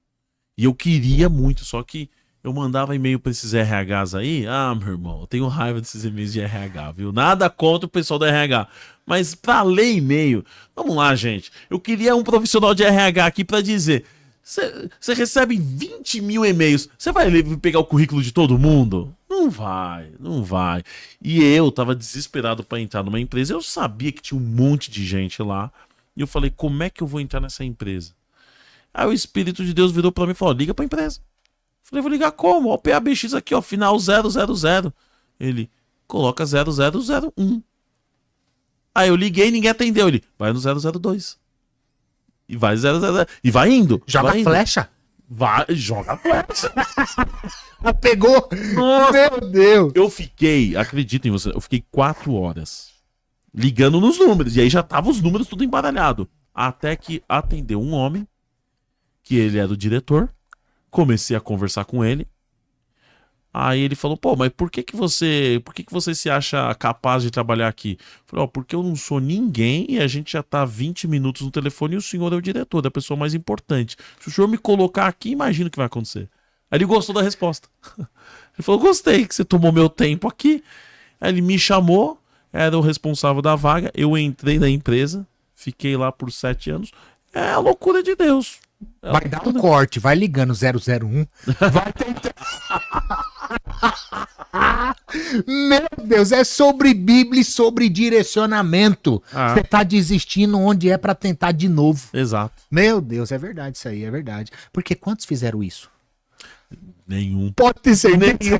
E eu queria muito, só que eu mandava e-mail pra esses RHs aí. Meu irmão, eu tenho raiva desses e-mails de RH, viu? Nada contra o pessoal do RH. Mas pra ler e-mail, vamos lá, gente. Eu queria um profissional de RH aqui pra dizer: você recebe 20 mil e-mails, você vai pegar o currículo de todo mundo? Não vai, não vai. E eu tava desesperado pra entrar numa empresa. Eu sabia que tinha um monte de gente lá. E eu falei, como é que eu vou entrar nessa empresa? Aí o Espírito de Deus virou pra mim e falou, liga pra empresa. Falei, vou ligar como? Ó, o PABX aqui, ó, final 000. Ele, coloca 0001. Aí eu liguei e ninguém atendeu. Ele, vai no 002. E vai 00. E vai indo. Joga vai flecha. Vai, joga flecha. Pegou. Nossa. Meu Deus. Eu fiquei, acreditem você, eu fiquei 4 horas ligando nos números. E aí já tava os números tudo embaralhado. Até que atendeu um homem, que ele era o diretor. Comecei a conversar com ele. Aí ele falou, pô, mas por que você se acha capaz de trabalhar aqui? Eu falei, porque eu não sou ninguém e a gente já tá 20 minutos no telefone e o senhor é o diretor, da pessoa mais importante. Se o senhor me colocar aqui, imagina o que vai acontecer. Aí ele gostou da resposta. Ele falou, gostei que você tomou meu tempo aqui. Aí ele me chamou, era o responsável da vaga, eu entrei na empresa, fiquei lá por 7 anos. É a loucura de Deus. Vai dar um corte, vai ligando 001, vai tentar. Meu Deus, é sobre Bíblia e sobre direcionamento. Você tá desistindo onde é pra tentar de novo. Exato. Meu Deus, é verdade isso aí, é verdade. Porque quantos fizeram isso? Nenhum. Pode ter certeza.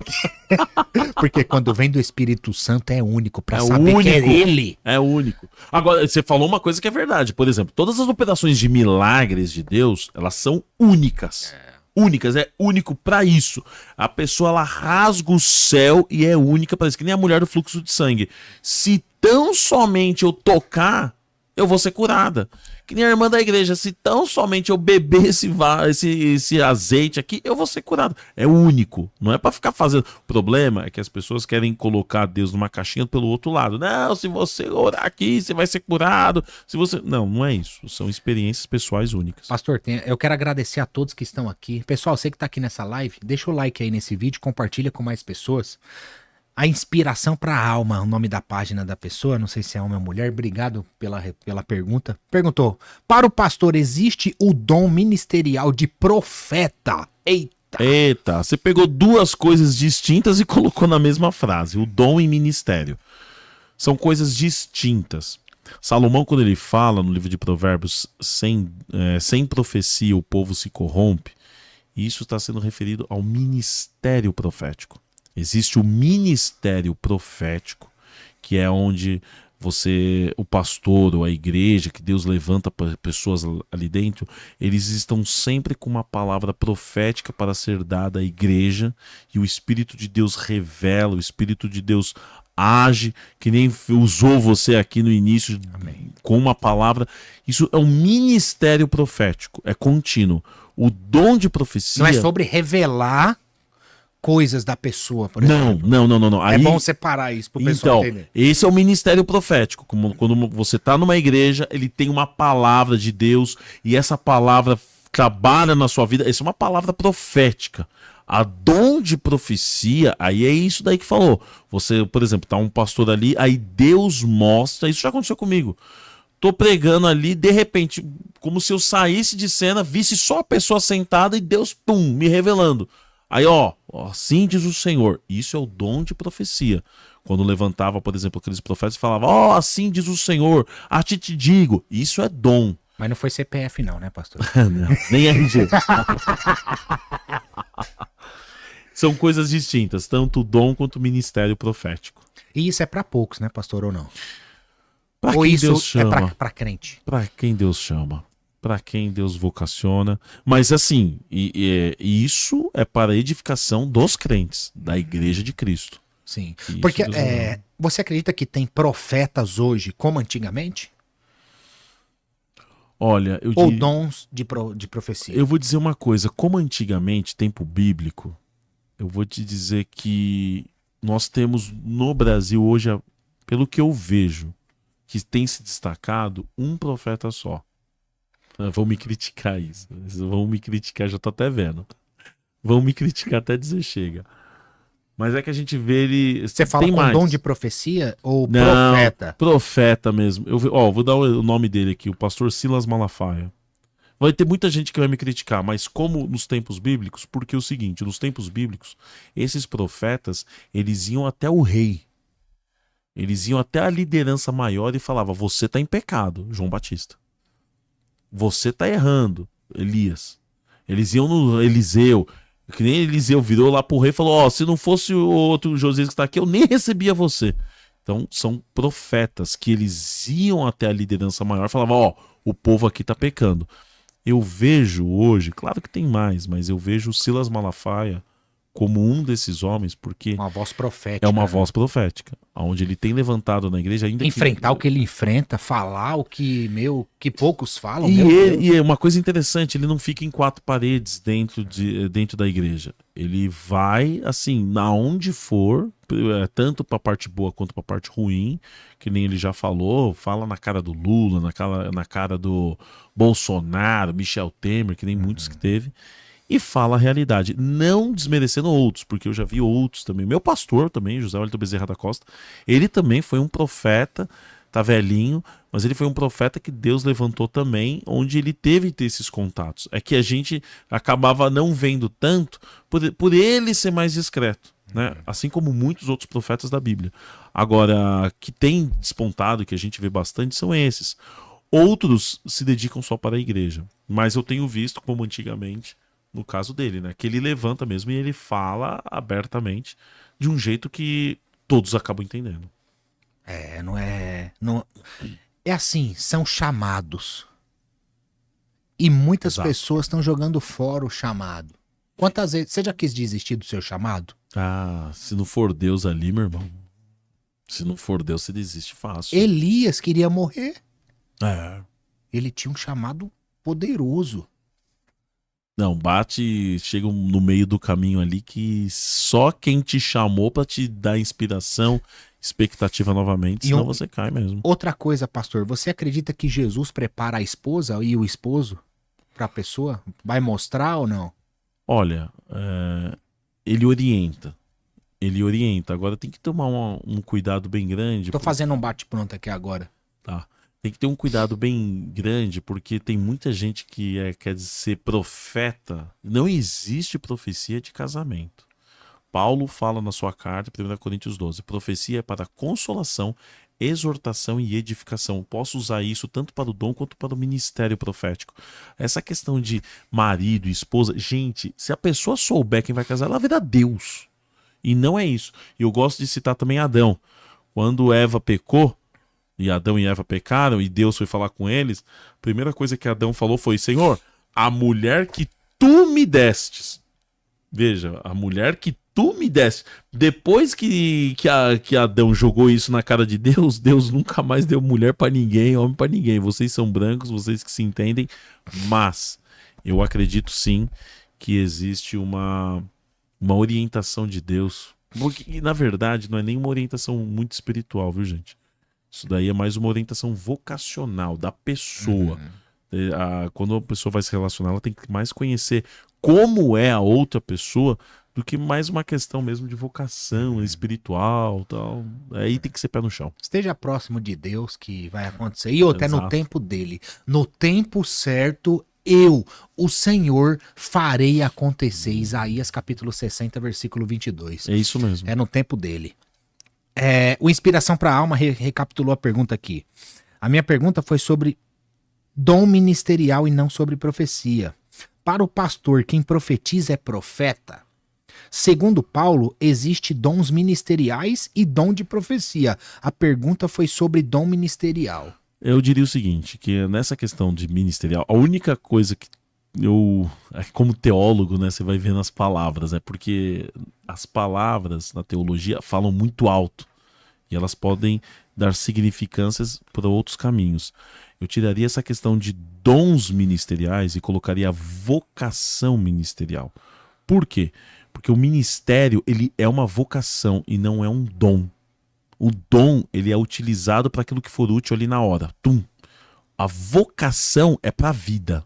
Porque quando vem do Espírito Santo é único pra saber único. que é ele. É único. Agora, você falou uma coisa que é verdade. Por exemplo, todas as operações de milagres de Deus, elas são únicas. Únicas, é único pra isso. A pessoa, ela rasga o céu e é única pra isso. Que nem a mulher do fluxo de sangue. Se tão somente eu tocar, eu vou ser curada. Que nem a irmã da igreja, se tão somente eu beber esse azeite aqui, eu vou ser curado. É único, não é pra ficar fazendo. O problema é que as pessoas querem colocar Deus numa caixinha pelo outro lado. Não, se você orar aqui, você vai ser curado. Se você... Não é isso. São experiências pessoais únicas. Pastor, eu quero agradecer a todos que estão aqui. Pessoal, você que tá aqui nessa live, deixa o like aí nesse vídeo, compartilha com mais pessoas. A inspiração para a alma, o nome da página da pessoa, não sei se é homem ou mulher, obrigado pela pergunta. Perguntou, para o pastor existe o dom ministerial de profeta? Eita, você pegou duas coisas distintas e colocou na mesma frase, o dom e ministério. São coisas distintas. Salomão, quando ele fala no livro de Provérbios, sem profecia o povo se corrompe, isso está sendo referido ao ministério profético. Existe o ministério profético, que é onde o pastor ou a igreja, que Deus levanta para pessoas ali dentro, eles estão sempre com uma palavra profética para ser dada à igreja, e o Espírito de Deus revela, o Espírito de Deus age, que nem usou você aqui no início. Amém. Com uma palavra. Isso é um ministério profético, é contínuo. O dom de profecia... Não é sobre revelar coisas da pessoa, por exemplo. Não. Aí, é bom separar isso pro pessoal entender. Esse é o ministério profético. Quando você está numa igreja, ele tem uma palavra de Deus e essa palavra trabalha na sua vida. Essa é uma palavra profética. A dom de profecia, aí é isso daí que falou. Você, por exemplo, tá um pastor ali, aí Deus mostra, isso já aconteceu comigo. Tô pregando ali, de repente, como se eu saísse de cena, visse só a pessoa sentada e Deus, pum, me revelando. Aí, assim diz o Senhor. Isso é o dom de profecia. Quando levantava, por exemplo, aqueles profetas e falavam, assim diz o Senhor, a ti te digo. Isso é dom. Mas não foi CPF não, né, pastor? Não, nem RG. São coisas distintas, tanto o dom quanto o ministério profético. E isso é para poucos, né, pastor, ou não? Pra quem isso Deus chama. É pra crente? Pra quem Deus chama. Para quem Deus vocaciona, mas assim, isso é para a edificação dos crentes, da igreja de Cristo. Sim, isso porque você acredita que tem profetas hoje como antigamente? Olha, ou dons de profecia? Eu vou dizer uma coisa, como antigamente, tempo bíblico, eu vou te dizer que nós temos no Brasil hoje, pelo que eu vejo, que tem se destacado um profeta só. Vão me criticar isso. Vão me criticar, já tô até vendo. Vão me criticar até dizer chega. Mas é que a gente vê ele... Você fala com mais dom de profecia ou não, profeta? Profeta mesmo. Vou dar o nome dele aqui, o pastor Silas Malafaia. Vai ter muita gente que vai me criticar, mas como nos tempos bíblicos, porque é o seguinte, nos tempos bíblicos, esses profetas, eles iam até o rei. Eles iam até a liderança maior e falavam, você tá em pecado, João Batista. Você tá errando, Elias. Eles iam no Eliseu, que nem Eliseu virou lá pro rei e falou, se não fosse o outro Josias que está aqui, eu nem recebia você. Então são profetas que eles iam até a liderança maior e falavam, o povo aqui tá pecando. Eu vejo hoje, claro que tem mais, mas eu vejo o Silas Malafaia como um desses homens, porque uma voz profética. É uma voz profética, onde ele tem levantado na igreja ainda enfrentar o que ele enfrenta, falar o que poucos falam. E é uma coisa interessante, ele não fica em quatro paredes dentro da igreja. Ele vai, assim, na onde for, tanto para a parte boa quanto para a parte ruim, que nem ele já falou, fala na cara do Lula, na cara do Bolsonaro, Michel Temer, que nem muitos que teve. e fala a realidade, não desmerecendo outros, porque eu já vi outros também. Meu pastor também, José Wellington Bezerra da Costa, ele também foi um profeta, tá velhinho, mas ele foi um profeta que Deus levantou também, onde ele teve que ter esses contatos. É que a gente acabava não vendo tanto por ele ser mais discreto, né? Assim como muitos outros profetas da Bíblia. Agora, que tem despontado, que a gente vê bastante, são esses. Outros se dedicam só para a igreja, mas eu tenho visto, como antigamente, no caso dele, né? Que ele levanta mesmo e ele fala abertamente de um jeito que todos acabam entendendo. Não é. Não, é assim, são chamados. E muitas Exato. pessoas estão jogando fora o chamado. Quantas vezes. Você já quis desistir do seu chamado? Ah, se não for Deus ali, meu irmão. Se não for Deus, você desiste fácil. Elias queria morrer. É. Ele tinha um chamado poderoso. Não, chega no meio do caminho ali que só quem te chamou pra te dar inspiração, expectativa novamente, senão você cai mesmo. Outra coisa, pastor, você acredita que Jesus prepara a esposa e o esposo pra pessoa? Vai mostrar ou não? Olha, ele orienta. Ele orienta. Agora tem que tomar um cuidado bem grande. Tô fazendo um bate-pronto aqui agora. Tá. Tem que ter um cuidado bem grande, porque tem muita gente que quer ser profeta. Não existe profecia de casamento. Paulo fala na sua carta, 1 Coríntios 12, profecia é para consolação, exortação e edificação. Posso usar isso tanto para o dom quanto para o ministério profético. Essa questão de marido e esposa, gente, se a pessoa souber quem vai casar, ela vira Deus. E não é isso. E eu gosto de citar também Adão. Quando Eva pecou, e Adão e Eva pecaram, e Deus foi falar com eles, a primeira coisa que Adão falou foi: Senhor, a mulher que tu me destes. Veja, a mulher que tu me deste. Depois que Adão jogou isso na cara de Deus, Deus nunca mais deu mulher pra ninguém, homem pra ninguém. Vocês são brancos, vocês que se entendem, mas eu acredito sim que existe uma orientação de Deus. Porque, na verdade, não é nem uma orientação muito espiritual, viu, gente? Isso daí é mais uma orientação vocacional da pessoa. Quando a pessoa vai se relacionar, ela tem que mais conhecer como é a outra pessoa do que mais uma questão mesmo de vocação espiritual, tal. Aí tem que ser pé no chão. Esteja próximo de Deus que vai acontecer. E outra, é no tempo dele. No tempo certo, o Senhor, farei acontecer. Isaías capítulo 60, versículo 22. É isso mesmo. É no tempo dele. O Inspiração para a Alma recapitulou a pergunta aqui. A minha pergunta foi sobre dom ministerial e não sobre profecia. Para o pastor, quem profetiza é profeta? Segundo Paulo, existe dons ministeriais e dom de profecia. A pergunta foi sobre dom ministerial. Eu diria o seguinte, que nessa questão de ministerial, a única coisa que eu, como teólogo, né, você vai vendo as palavras, né, porque as palavras na teologia falam muito alto e elas podem dar significâncias para outros caminhos. Eu tiraria essa questão de dons ministeriais e colocaria a vocação ministerial. Por quê? Porque o ministério, ele é uma vocação e não é um dom. O dom, ele é utilizado para aquilo que for útil ali na hora. Tum. A vocação é para a vida.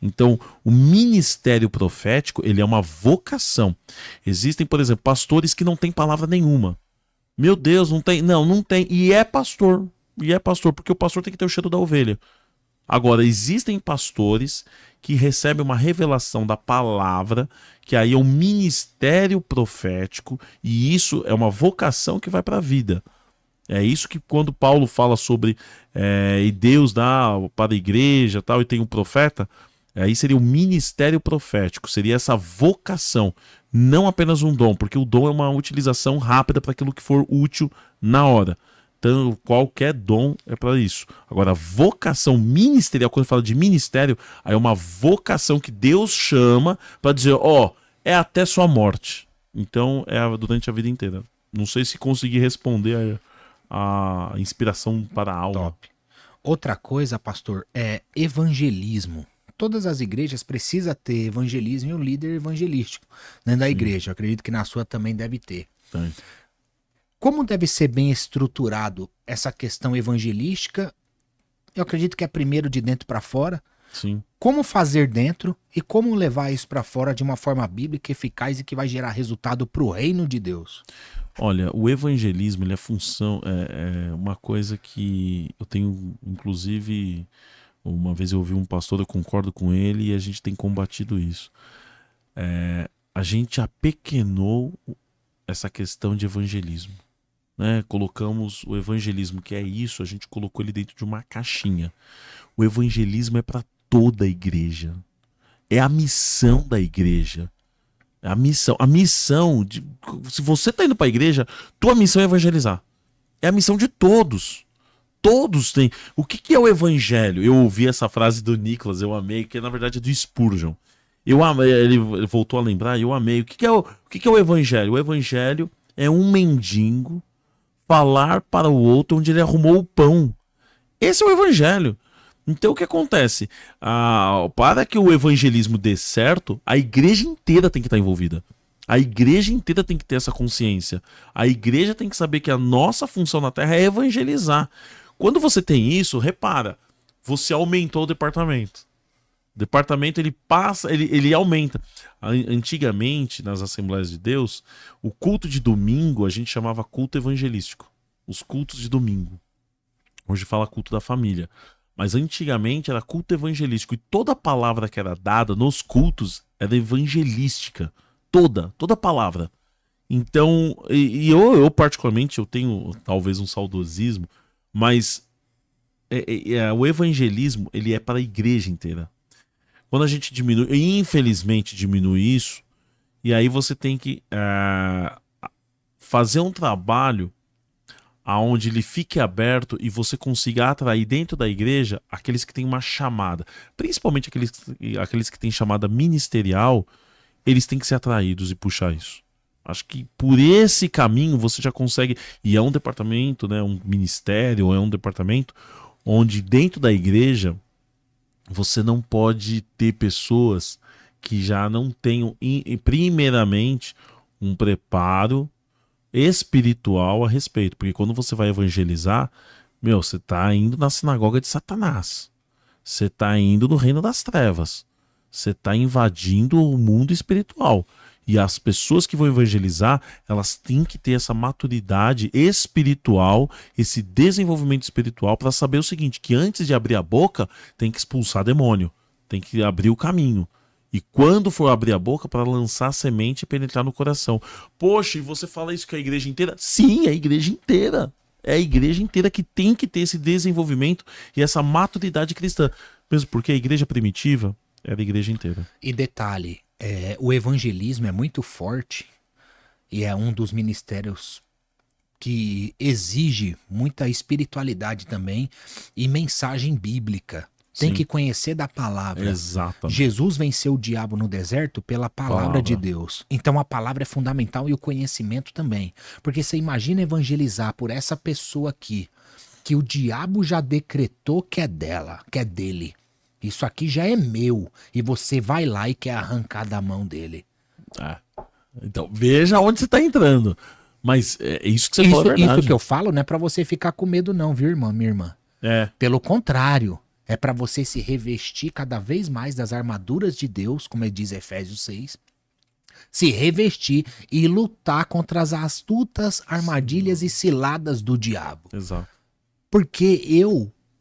Então, o ministério profético, ele é uma vocação. Existem, por exemplo, pastores que não têm palavra nenhuma. Meu Deus, não tem. Não, não tem. E é pastor. E é pastor, porque o pastor tem que ter o cheiro da ovelha. Agora, existem pastores que recebem uma revelação da palavra, que aí é um ministério profético, e isso é uma vocação que vai para a vida. É isso que quando Paulo fala sobre e Deus dá para a igreja tal, e tem um profeta, aí seria o ministério profético, seria essa vocação, não apenas um dom, porque o dom é uma utilização rápida para aquilo que for útil na hora. Então, qualquer dom é para isso. Agora, vocação ministerial, quando fala de ministério, aí é uma vocação que Deus chama para dizer, é até sua morte. Então, durante a vida inteira. Não sei se consegui responder a inspiração para a alma. Top. Outra coisa, pastor, é evangelismo. Todas as igrejas precisam ter evangelismo e um líder evangelístico dentro da igreja. Eu acredito que na sua também deve ter. Tem. Como deve ser bem estruturado essa questão evangelística? Eu acredito que é primeiro de dentro para fora. Sim. como fazer dentro e como levar isso para fora de uma forma bíblica eficaz e que vai gerar resultado para o reino de Deus. Olha, o evangelismo, ele é função, é uma coisa que eu tenho, inclusive, uma vez eu ouvi um pastor, eu concordo com ele e a gente tem combatido isso. A gente apequenou essa questão de evangelismo, né? Colocamos o evangelismo, que é isso, a gente colocou ele dentro de uma caixinha. O evangelismo é para toda a igreja. É a missão da igreja. A missão de, se você está indo para a igreja, tua missão é evangelizar. É a missão de todos. Todos têm. O que é o evangelho? Eu ouvi essa frase do Nicholas, eu amei, que na verdade é do Spurgeon. Ele voltou a lembrar, eu amei. O que é o evangelho? O evangelho é um mendigo falar para o outro onde ele arrumou o pão. Esse é o evangelho. Então o que acontece? Para que o evangelismo dê certo, a igreja inteira tem que estar envolvida. A igreja inteira tem que ter essa consciência. A igreja tem que saber que a nossa função na terra é evangelizar. Quando você tem isso, repara, você aumentou o departamento. O departamento ele aumenta. Antigamente, nas Assembleias de Deus, o culto de domingo a gente chamava culto evangelístico. Os cultos de domingo. Hoje fala culto da família. Mas antigamente era culto evangelístico. E toda palavra que era dada nos cultos era evangelística. Toda palavra. Então, eu particularmente, eu tenho talvez um saudosismo, mas o evangelismo, ele é para a igreja inteira. Quando a gente diminui, infelizmente diminui isso, e aí você tem que fazer um trabalho aonde ele fique aberto e você consiga atrair dentro da igreja aqueles que têm uma chamada. Principalmente aqueles que têm chamada ministerial, eles têm que ser atraídos e puxar isso. Acho que por esse caminho você já consegue... E é um departamento, né, um ministério, é um departamento onde dentro da igreja você não pode ter pessoas que já não tenham, primeiramente, um preparo espiritual a respeito. Porque quando você vai evangelizar, você está indo na sinagoga de Satanás. Você está indo no reino das trevas. Você está invadindo o mundo espiritual. E as pessoas que vão evangelizar, elas têm que ter essa maturidade espiritual, esse desenvolvimento espiritual para saber o seguinte, que antes de abrir a boca, tem que expulsar demônio, tem que abrir o caminho. E quando for abrir a boca, para lançar a semente e penetrar no coração. Poxa, e você fala isso que é a igreja inteira? Sim, é a igreja inteira. É a igreja inteira que tem que ter esse desenvolvimento e essa maturidade cristã. Mesmo porque a igreja primitiva era a igreja inteira. E detalhe, o evangelismo é muito forte e é um dos ministérios que exige muita espiritualidade também e mensagem bíblica. Tem que conhecer da palavra. Exatamente. Jesus venceu o diabo no deserto pela palavra de Deus. Então a palavra é fundamental e o conhecimento também. Porque você imagina evangelizar por essa pessoa aqui, que o diabo já decretou que é dela, que é dele. Isso aqui já é meu. E você vai lá e quer arrancar da mão dele. Então, veja onde você está entrando. Mas é isso que você falou, é verdade. Isso que eu falo não é pra você ficar com medo não, viu, minha irmã? Pelo contrário, é pra você se revestir cada vez mais das armaduras de Deus, como diz Efésios 6. Se revestir e lutar contra as astutas armadilhas e ciladas do diabo. Exato. Porque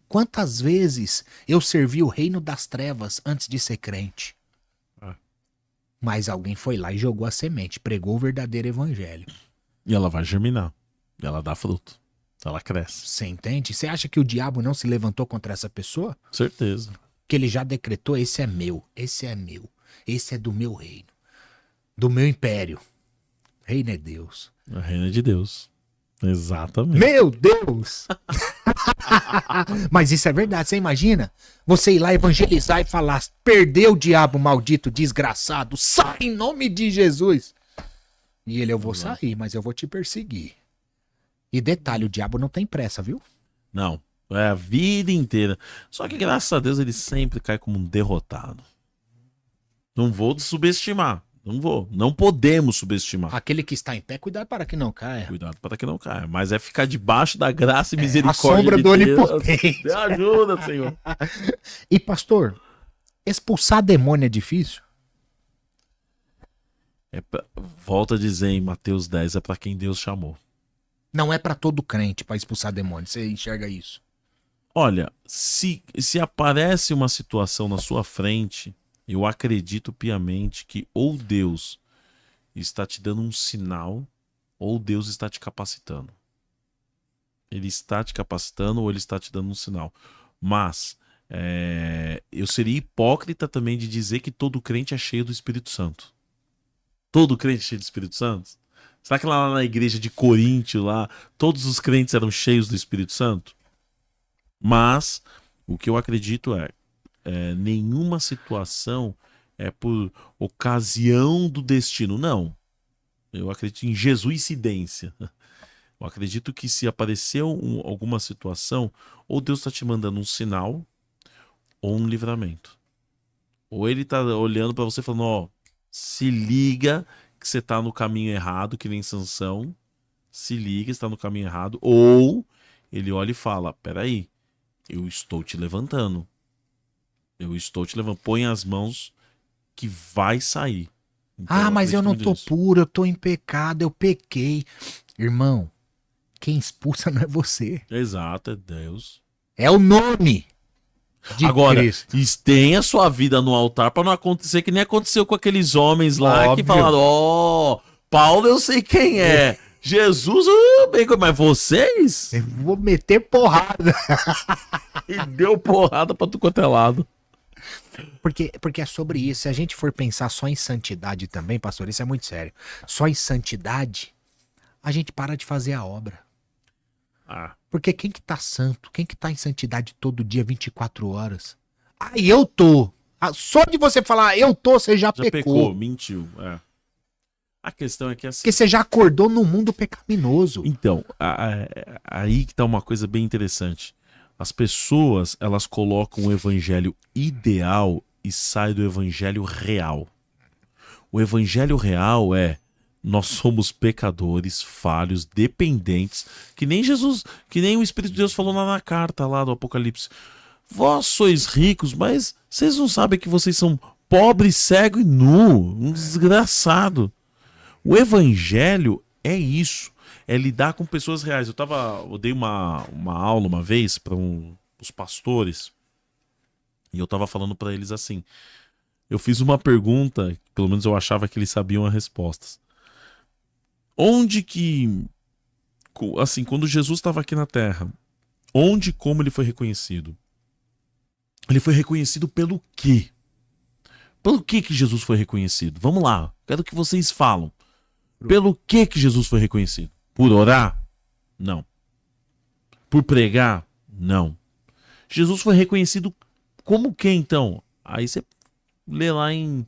quantas vezes eu servi o reino das trevas antes de ser crente? Mas alguém foi lá e jogou a semente, pregou o verdadeiro evangelho. E ela vai germinar, ela dá fruto, ela cresce. Você entende? Você acha que o diabo não se levantou contra essa pessoa? Certeza. Que ele já decretou, esse é meu, esse é meu, esse é do meu reino, do meu império. Reino é Deus. O reino é de Deus. Exatamente. Meu Deus! Mas isso é verdade, você imagina? Você ir lá evangelizar e falar, perdeu o diabo maldito, desgraçado, sai em nome de Jesus. E ele, eu vou sair, mas eu vou te perseguir. E detalhe, o diabo não tem pressa, viu? Não, é a vida inteira. Só que graças a Deus ele sempre cai como um derrotado. Não vou subestimar. Não podemos subestimar. Aquele que está em pé, cuidado para que não caia. Cuidado para que não caia. Mas é ficar debaixo da graça e misericórdia. A sombra do Onipotente. Me ajuda, Senhor. E pastor, Expulsar demônio é difícil? Volta a dizer em Mateus 10, é para quem Deus chamou. Não é pra todo crente pra expulsar demônio. Você enxerga isso? Olha, se aparece uma situação na sua frente, eu acredito piamente que ou Deus está te dando um sinal, ou Deus está te capacitando. Ele está te capacitando ou ele está te dando um sinal. Mas eu seria hipócrita também de dizer que todo crente é cheio do Espírito Santo. Todo crente é cheio do Espírito Santo? Será que lá na igreja de Coríntio, lá, todos os crentes eram cheios do Espírito Santo? Mas o que eu acredito nenhuma situação é por ocasião do destino. Não. Eu acredito em jesuicidência. Eu acredito que se apareceu alguma situação, ou Deus está te mandando um sinal, ou um livramento. Ou ele está olhando para você falando, ó, se liga que você está no caminho errado, que nem Sansão. Se liga, você está no caminho errado. Ou ele olha e fala, peraí, eu estou te levantando. Eu estou te levantando. Põe as mãos que vai sair. Então, mas eu não tô puro, eu tô em pecado, eu pequei. Irmão, quem expulsa não é você. Exato, é Deus. É o nome de Agora, Cristo. tenha sua vida no altar para não acontecer que nem aconteceu com aqueles homens lá Óbvio. que falaram, Paulo eu sei quem é. Jesus, mas vocês? Eu vou meter porrada. E deu porrada pra tu quanto é lado. Porque é sobre isso. Se a gente for pensar só em santidade também, pastor, isso é muito sério. Só em santidade, a gente para de fazer a obra. Porque quem que tá santo? Quem que tá em santidade todo dia, 24 horas? Eu tô. Só de você falar eu tô, você já pecou. Mentiu. A questão é que assim... Porque você já acordou no mundo pecaminoso. Então, aí que tá uma coisa bem interessante. As pessoas, elas colocam o evangelho ideal e saem do evangelho real. O evangelho real nós somos pecadores, falhos, dependentes, que nem Jesus, que nem o Espírito de Deus falou lá na carta lá do Apocalipse. Vós sois ricos, mas vocês não sabem que vocês são pobre, cego e nu, um desgraçado. O evangelho é isso, é lidar com pessoas reais. Eu dei uma aula uma vez para os pastores e eu estava falando para eles assim. Eu fiz uma pergunta, pelo menos eu achava que eles sabiam as respostas. Onde que, assim, quando Jesus estava aqui na Terra, onde e como ele foi reconhecido? Ele foi reconhecido pelo quê? Pelo que Jesus foi reconhecido? Vamos lá, quero que vocês falam. Pelo que Jesus foi reconhecido? Por orar? Não. Por pregar? Não. Jesus foi reconhecido como quem, então? Aí você lê lá em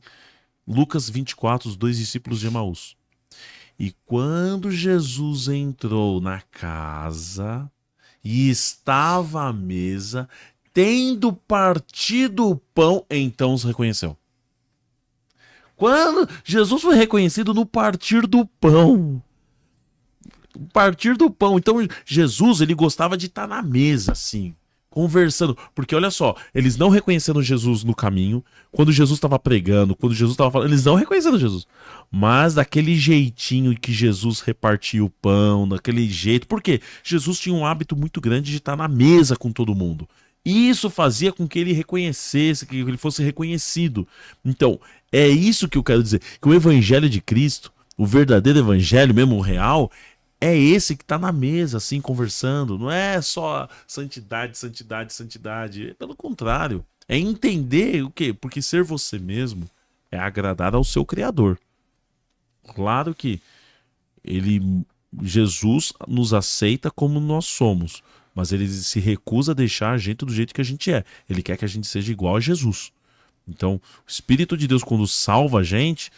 Lucas 24, os 2 discípulos de Emaús. E quando Jesus entrou na casa e estava à mesa, tendo partido o pão, então os reconheceu. Quando Jesus foi reconhecido no partir do pão. Partir do pão. Então Jesus, ele gostava de estar na mesa, assim, conversando. Porque olha só, eles não reconheceram Jesus no caminho, quando Jesus estava pregando, quando Jesus estava falando, eles não reconheceram Jesus. Mas daquele jeitinho que Jesus repartia o pão, daquele jeito. Por quê? Jesus tinha um hábito muito grande de estar na mesa com todo mundo. Isso fazia com que ele reconhecesse, que ele fosse reconhecido. Então, é isso que eu quero dizer. Que o evangelho de Cristo, o verdadeiro evangelho, mesmo o real, é esse que está na mesa, assim, conversando. Não é só santidade, santidade, santidade. Pelo contrário, é entender o quê? Porque ser você mesmo é agradar ao seu Criador. Claro que Jesus nos aceita como nós somos, mas ele se recusa a deixar a gente do jeito que a gente é. Ele quer que a gente seja igual a Jesus. Então, o Espírito de Deus, quando salva a gente,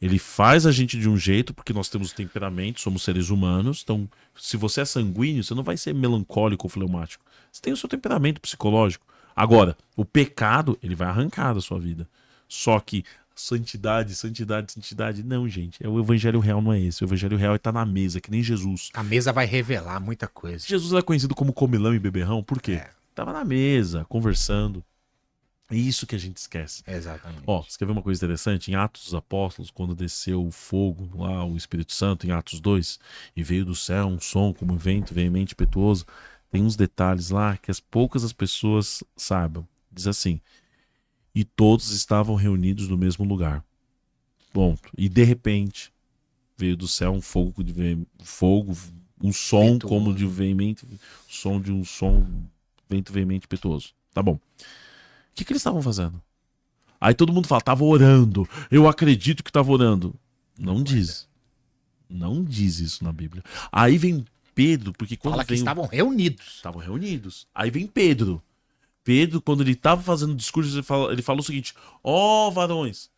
ele faz a gente de um jeito, porque nós temos temperamento, somos seres humanos. Então, se você é sanguíneo, você não vai ser melancólico ou fleumático. Você tem o seu temperamento psicológico. Agora, o pecado, ele vai arrancar da sua vida. Só que santidade, santidade, santidade, não, gente. O evangelho real não é esse. O evangelho real é estar na mesa, que nem Jesus. A mesa vai revelar muita coisa. Jesus é conhecido como comilão e beberrão, por quê? Tava na mesa, conversando. É isso que a gente esquece. Exatamente. Ó, você quer ver uma coisa interessante? Em Atos dos Apóstolos, quando desceu o fogo lá, o Espírito Santo, em Atos 2, e veio do céu um som como um vento veemente impetuoso, tem uns detalhes lá que poucas as pessoas saibam. Diz assim, e todos estavam reunidos no mesmo lugar. Ponto. E de repente, veio do céu um fogo, um som impetuoso. Como de veemente, vento veemente impetuoso. Tá bom. O que eles estavam fazendo? Aí todo mundo fala, tava orando. Eu acredito que tava orando. Não diz. Não diz isso na Bíblia. Aí vem Pedro, porque quando fala que estavam reunidos. Estavam reunidos. Aí vem Pedro. Pedro, quando ele estava fazendo o discurso, ele falou o seguinte, varões,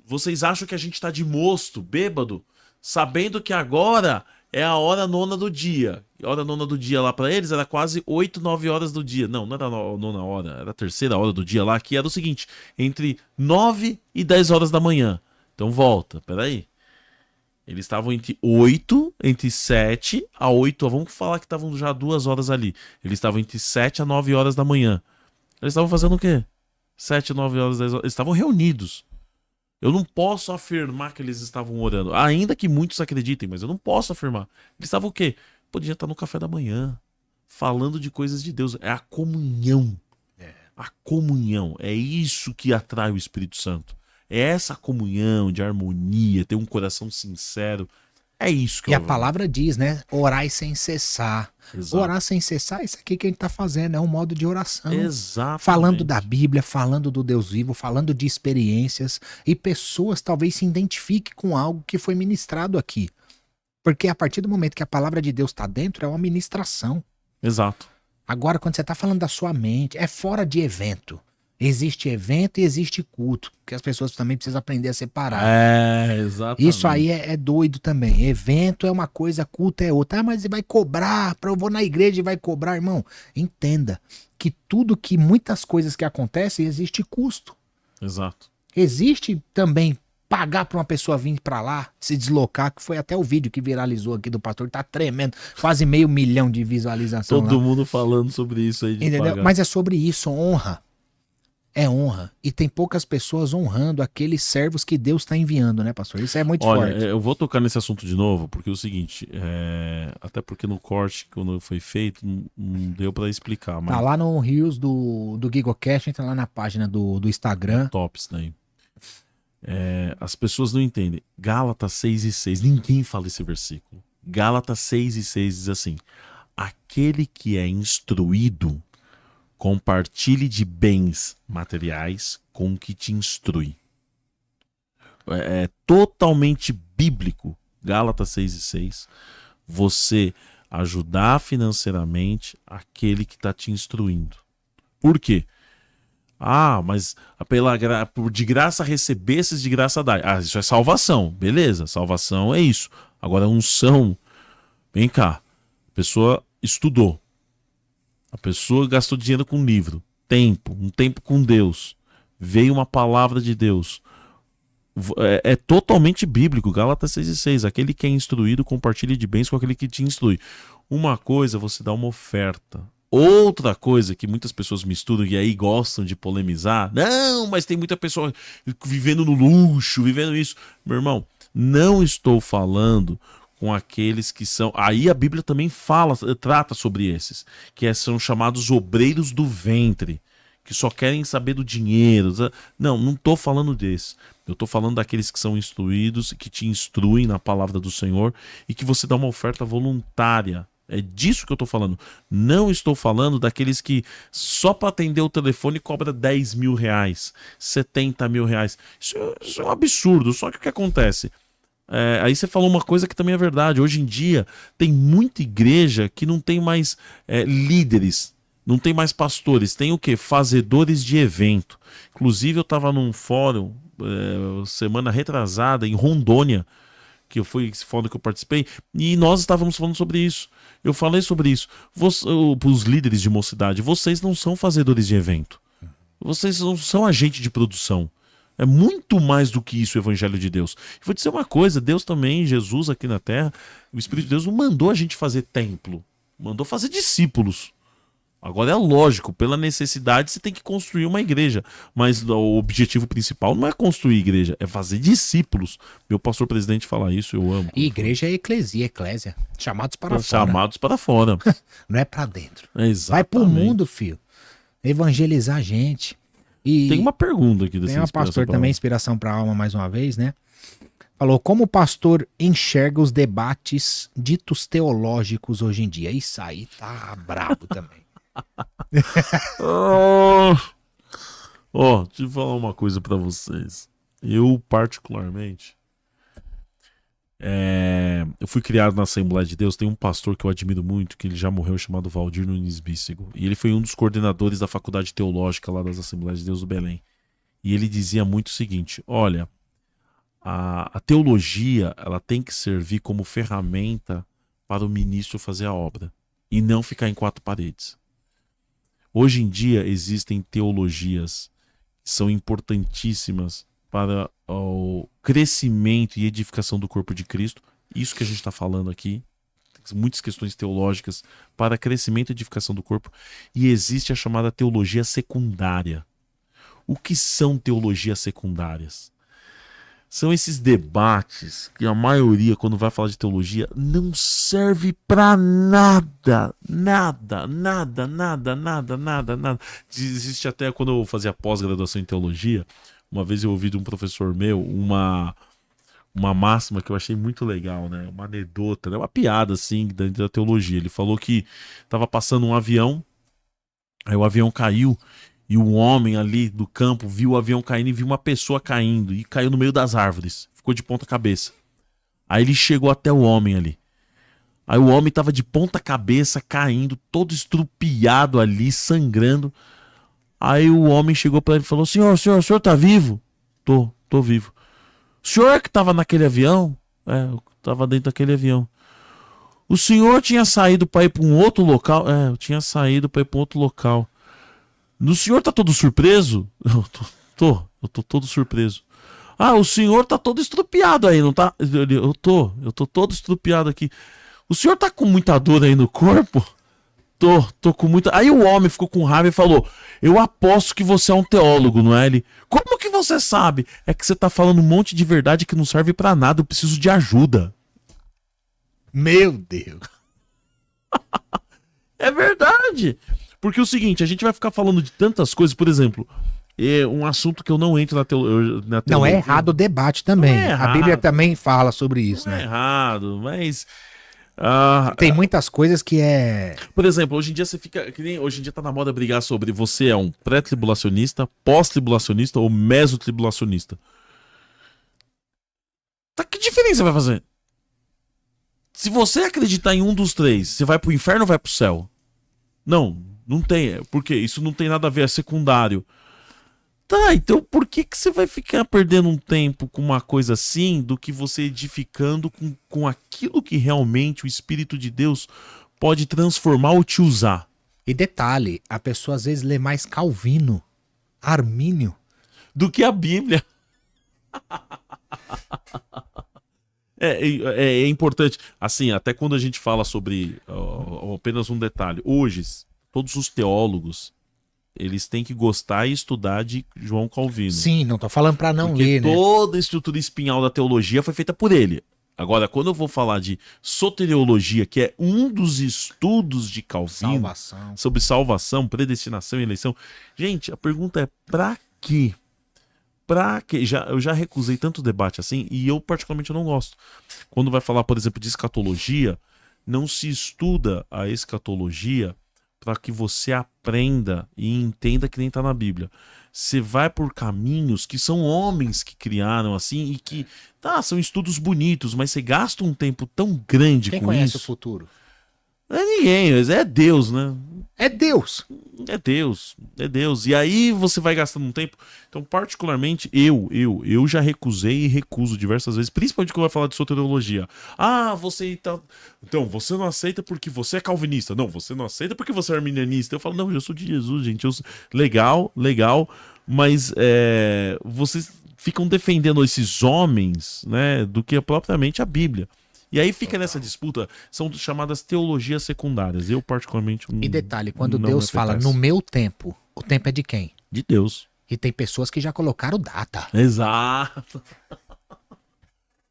vocês acham que a gente está de mosto, bêbado, sabendo que agora é a hora nona do dia. E a hora nona do dia lá para eles era quase 8, 9 horas do dia. Não era a nona hora, era a terceira hora do dia lá, que era o seguinte, entre 9 e 10 horas da manhã. Então volta, peraí. Eles estavam entre 7 a 8, vamos falar que estavam já 2 horas ali. Eles estavam entre 7 a 9 horas da manhã. Eles estavam fazendo o quê? 7, 9 horas, 10 horas. Eles estavam reunidos. Eu não posso afirmar que eles estavam orando. Ainda que muitos acreditem, mas eu não posso afirmar. Eles estavam o quê? Podia estar no café da manhã, falando de coisas de Deus. É a comunhão. A comunhão. É isso que atrai o Espírito Santo. É essa comunhão de harmonia, ter um coração sincero. É isso que E a palavra diz, né? Orai sem cessar. Exato. Orar sem cessar, isso aqui que a gente tá fazendo, é um modo de oração. Exatamente. Falando da Bíblia, falando do Deus vivo, falando de experiências. E pessoas talvez se identifiquem com algo que foi ministrado aqui. Porque a partir do momento que a palavra de Deus está dentro, é uma ministração. Exato. Agora, quando você tá falando da sua mente, é fora de evento. Existe evento e existe culto, que as pessoas também precisam aprender a separar. Exatamente. Isso aí é doido também. Evento é uma coisa, culto é outra. Ah, mas vai cobrar, eu vou na igreja e vai cobrar, irmão. Entenda que muitas coisas que acontecem, existe custo. Exato. Existe também pagar para uma pessoa vir para lá, se deslocar, que foi até o vídeo que viralizou aqui do pastor, tá tremendo, quase 500 mil de visualização. Todo mundo falando sobre isso aí. Entendeu? Mas é sobre isso, honra. É honra. E tem poucas pessoas honrando aqueles servos que Deus está enviando, né, pastor? Isso é muito forte. Olha, eu vou tocar nesse assunto de novo, porque é o seguinte, até porque no corte, quando foi feito, não deu para explicar. Mas... Tá lá no Rios do GigoCast, entra lá na página do Instagram. Top isso daí. As pessoas não entendem. Gálatas 6:6, ninguém fala esse versículo. Gálatas 6:6 diz assim, aquele que é instruído, compartilhe de bens materiais com o que te instrui. É totalmente bíblico, Gálatas 6:6, você ajudar financeiramente aquele que está te instruindo. Por quê? Mas de graça recebesses, de graça dai. Isso é salvação, beleza, salvação é isso. Agora unção, vem cá, a pessoa estudou. A pessoa gastou dinheiro com livro, um tempo com Deus, veio uma palavra de Deus. É totalmente bíblico, Gálatas 6:6. Aquele que é instruído, compartilhe de bens com aquele que te instrui. Uma coisa, você dá uma oferta. Outra coisa que muitas pessoas misturam e aí gostam de polemizar. Não, mas tem muita pessoa vivendo no luxo, vivendo isso. Meu irmão, não estou falando com aqueles que são... Aí a Bíblia também trata sobre esses, que são chamados obreiros do ventre, que só querem saber do dinheiro. Não estou falando desse. Eu estou falando daqueles que são instruídos, que te instruem na palavra do Senhor e que você dá uma oferta voluntária. É disso que eu estou falando. Não estou falando daqueles que só para atender o telefone cobra 10 mil reais, 70 mil reais. Isso é um absurdo. Só que o que acontece? Aí você falou uma coisa que também é verdade. Hoje em dia tem muita igreja que não tem mais líderes, não tem mais pastores, tem o quê? Fazedores de evento. Inclusive eu estava num fórum semana retrasada em Rondônia, que foi esse fórum que eu participei, e nós estávamos falando sobre isso. Eu falei sobre isso. Os líderes de mocidade, vocês não são fazedores de evento. Vocês não são agente de produção. É muito mais do que isso o Evangelho de Deus. E vou dizer uma coisa, Deus também, Jesus aqui na Terra, o Espírito de Deus não mandou a gente fazer templo, mandou fazer discípulos. Agora é lógico, pela necessidade você tem que construir uma igreja, mas o objetivo principal não é construir igreja, é fazer discípulos. Meu pastor presidente fala isso, eu amo. E igreja é eclésia, chamados para fora. Chamados para fora. Não é para dentro. Exatamente. Vai pro mundo, filho. Evangelizar a gente. E tem uma pergunta aqui desse tem um pastor também, inspiração para a alma mais uma vez, né? Falou, como o pastor enxerga os debates ditos teológicos hoje em dia? Isso aí tá brabo também. Deixa eu falar uma coisa pra vocês. Eu, particularmente, eu fui criado na Assembleia de Deus. Tem um pastor que eu admiro muito, que ele já morreu, chamado Valdir Nunes Bícego. E ele foi um dos coordenadores da Faculdade Teológica lá das Assembleias de Deus do Belém. E ele dizia muito o seguinte: olha, a teologia, ela tem que servir como ferramenta para o ministro fazer a obra e não ficar em quatro paredes. Hoje em dia existem teologias que são importantíssimas para o crescimento e edificação do corpo de Cristo. Isso que a gente está falando aqui, muitas questões teológicas para crescimento e edificação do corpo. E existe a chamada teologia secundária. O que são teologias secundárias? São esses debates que a maioria, quando vai falar de teologia, não serve para nada. Nada. Existe até, quando eu fazia pós-graduação em teologia, uma vez eu ouvi de um professor meu uma máxima que eu achei muito legal, né? Uma anedota, né? Uma piada, assim, da teologia. Ele falou que estava passando um avião, aí o avião caiu, e o homem ali do campo viu o avião caindo e viu uma pessoa caindo. E caiu no meio das árvores. Ficou de ponta cabeça. Aí ele chegou até o homem ali. Aí o homem tava de ponta cabeça, caindo, todo estrupiado ali, sangrando. Aí o homem chegou para ele e falou: senhor tá vivo? Tô vivo. O senhor é que tava naquele avião? Eu tava dentro daquele avião. O senhor tinha saído para ir para um outro local? Eu tinha saído para ir para um outro local. O senhor tá todo surpreso? Eu tô todo surpreso. Ah, o senhor tá todo estrupiado aí, não tá? Eu tô todo estrupiado aqui. O senhor tá com muita dor aí no corpo? Tô com muita... Aí o homem ficou com raiva e falou: eu aposto que você é um teólogo, não é? Ele: como que você sabe? É que você tá falando um monte de verdade que não serve pra nada, eu preciso de ajuda. Meu Deus. É verdade. Porque é o seguinte, a gente vai ficar falando de tantas coisas, por exemplo, um assunto que eu não entro na teologia. Não é errado o debate também. É a Bíblia também fala sobre isso, não né? É errado, mas... tem muitas coisas que é... Por exemplo, hoje em dia hoje em dia tá na moda brigar sobre você é um pré-tribulacionista, pós-tribulacionista ou mesotribulacionista. Tá, que diferença vai fazer? Se você acreditar em um dos três, você vai pro inferno ou vai pro céu? Não tem, porque isso não tem nada a ver, é secundário. Tá, então por que você vai ficar perdendo um tempo com uma coisa assim do que você edificando com aquilo que realmente o Espírito de Deus pode transformar ou te usar? E detalhe, a pessoa às vezes lê mais Calvino, Armínio, do que a Bíblia. É importante, assim, até quando a gente fala sobre apenas um detalhe, hoje todos os teólogos, eles têm que gostar e estudar de João Calvino. Sim, não tô falando para não ler, né? Toda a estrutura espinhal da teologia foi feita por ele. Agora, quando eu vou falar de soteriologia, que é um dos estudos de Calvino, sobre salvação, predestinação e eleição, gente, a pergunta é: pra quê? Pra quê? Eu já recusei tanto debate assim, e eu particularmente não gosto. Quando vai falar, por exemplo, de escatologia, não se estuda a escatologia para que você aprenda e entenda que nem está na Bíblia. Você vai por caminhos que são homens que criaram assim e que, são estudos bonitos, mas você gasta um tempo tão grande com isso. Quem conhece o futuro? Não é ninguém, é Deus, né? É Deus. É Deus. E aí você vai gastando um tempo. Então, particularmente, eu já recusei e recuso diversas vezes, principalmente quando vai falar de soteriologia. Você tá... Então, você não aceita porque você é calvinista. Não, você não aceita porque você é arminianista. Eu falo: não, eu sou de Jesus, gente. Legal, mas vocês ficam defendendo esses homens, né, do que propriamente a Bíblia. E aí fica nessa disputa, são chamadas teologias secundárias. Eu, particularmente, E detalhe, quando Deus fala no meu tempo, o tempo é de quem? De Deus. E tem pessoas que já colocaram data. Exato.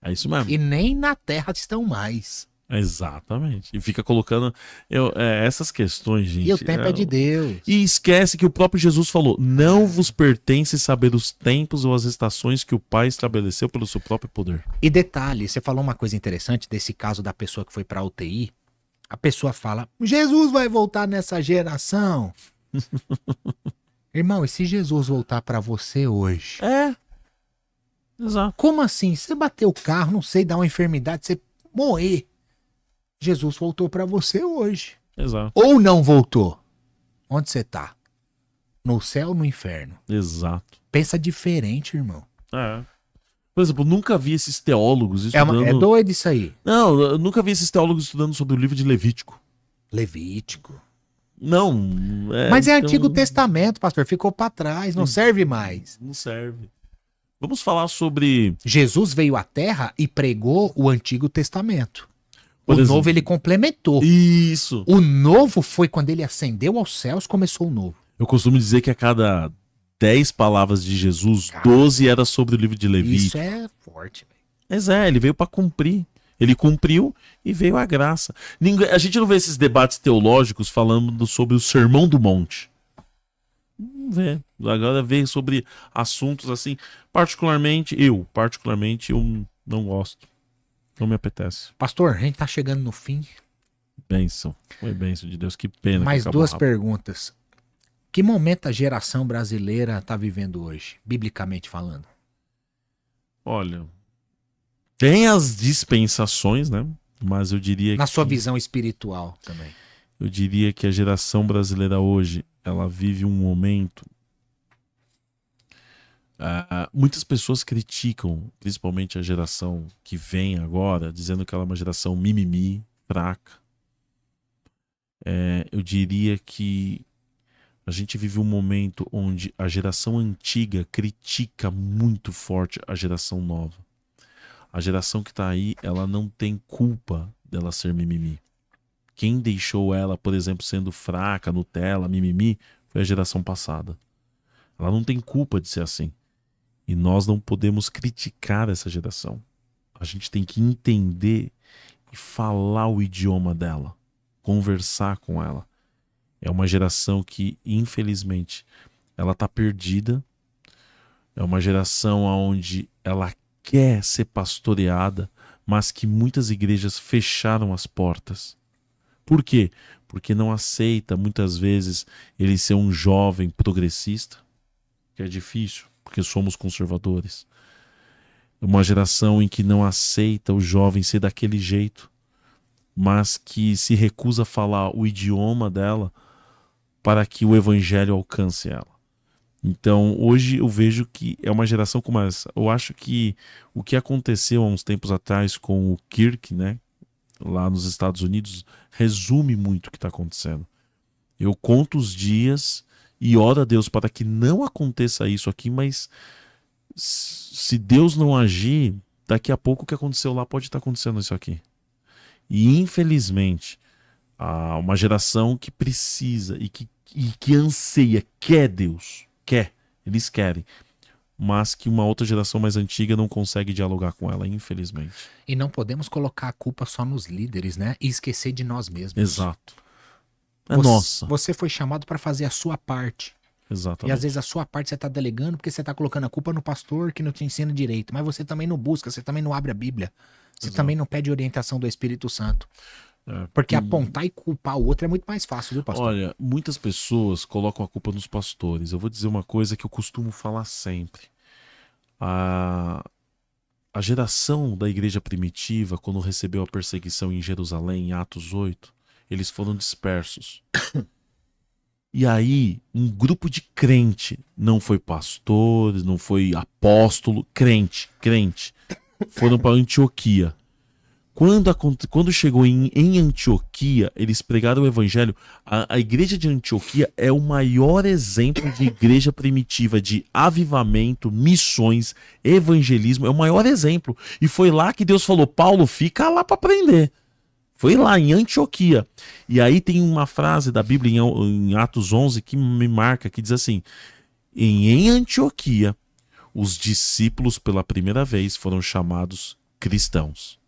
É isso mesmo. E nem na Terra estão mais. Exatamente. E fica colocando essas questões, gente. E o tempo é de Deus. E esquece que o próprio Jesus falou: não vos pertence saber os tempos ou as estações que o Pai estabeleceu pelo seu próprio poder. E detalhe, você falou uma coisa interessante desse caso da pessoa que foi pra UTI. A pessoa fala: Jesus vai voltar nessa geração. Irmão, e se Jesus voltar pra você hoje? É. Exato. Como assim? Você bateu o carro, não sei, dar uma enfermidade, você morrer. Jesus voltou pra você hoje. Exato. Ou não voltou? Onde você tá? No céu ou no inferno? Exato. Pensa diferente, irmão. É. Por exemplo, nunca vi esses teólogos estudando... É doido isso aí. Não, eu nunca vi esses teólogos estudando sobre o livro de Levítico. Levítico. Não. Mas é Antigo Testamento, pastor. Ficou pra trás, não serve mais. Não serve. Vamos falar sobre... Jesus veio à Terra e pregou o Antigo Testamento. Por exemplo, Novo ele complementou. Isso. O novo foi quando ele ascendeu aos céus, começou o novo. Eu costumo dizer que a cada 10 palavras de Jesus, 12 era sobre o livro de Levítico. Isso é forte, velho. Mas ele veio para cumprir. Ele cumpriu e veio a graça. A gente não vê esses debates teológicos falando sobre o Sermão do Monte. Não vê. Agora vê sobre assuntos assim. Particularmente, eu não gosto. Não me apetece. Pastor, a gente tá chegando no fim. Bênção. Foi bênção de Deus. Que pena. Mais que duas rápido. perguntas. Que momento a geração brasileira tá vivendo hoje, biblicamente falando? Olha, tem as dispensações, né? Mas eu diria Na sua visão espiritual também. Eu diria que a geração brasileira hoje, ela vive um momento... muitas pessoas criticam, principalmente a geração que vem agora, dizendo que ela é uma geração mimimi, fraca. Eu diria que a gente vive um momento onde a geração antiga critica muito forte a geração nova. A geração que está aí, ela não tem culpa dela ser mimimi. Quem deixou ela, por exemplo, sendo fraca, Nutella, mimimi, foi a geração passada. Ela não tem culpa de ser assim. E nós não podemos criticar essa geração. A gente tem que entender e falar o idioma dela, conversar com ela. É uma geração que, infelizmente, ela está perdida. É uma geração onde ela quer ser pastoreada, mas que muitas igrejas fecharam as portas. Por quê? Porque não aceita, muitas vezes, ele ser um jovem progressista, que é difícil, porque somos conservadores. Uma geração em que não aceita o jovem ser daquele jeito, mas que se recusa a falar o idioma dela para que o evangelho alcance ela. Então, hoje eu vejo que é uma geração como essa. Eu acho que o que aconteceu há uns tempos atrás com o Kirk, né, lá nos Estados Unidos, resume muito o que está acontecendo. Eu conto os dias e oro a Deus para que não aconteça isso aqui, mas se Deus não agir, daqui a pouco o que aconteceu lá pode estar acontecendo isso aqui. E infelizmente, há uma geração que precisa e que anseia, quer Deus, eles querem, mas que uma outra geração mais antiga não consegue dialogar com ela, infelizmente. E não podemos colocar a culpa só nos líderes, né? E esquecer de nós mesmos. Exato. Nossa. Você foi chamado para fazer a sua parte. Exatamente. E às vezes a sua parte você tá delegando porque você tá colocando a culpa no pastor que não te ensina direito. Mas você também não busca, você também não abre a Bíblia. Você Exato. também não pede orientação do Espírito Santo. Porque apontar e culpar o outro é muito mais fácil, viu, pastor? Olha, muitas pessoas colocam a culpa nos pastores. Eu vou dizer uma coisa que eu costumo falar sempre. A geração da igreja primitiva, quando recebeu a perseguição em Jerusalém, em Atos 8, eles foram dispersos. E aí, um grupo de crente, não foi pastor, não foi apóstolo, crente, foram para Antioquia. Quando chegou em Antioquia, eles pregaram o evangelho. A igreja de Antioquia é o maior exemplo de igreja primitiva, de avivamento, missões, evangelismo. É o maior exemplo. E foi lá que Deus falou: Paulo, fica lá para aprender. Foi lá, em Antioquia. E aí tem uma frase da Bíblia em Atos 11 que me marca, que diz assim: em Antioquia, os discípulos pela primeira vez foram chamados cristãos.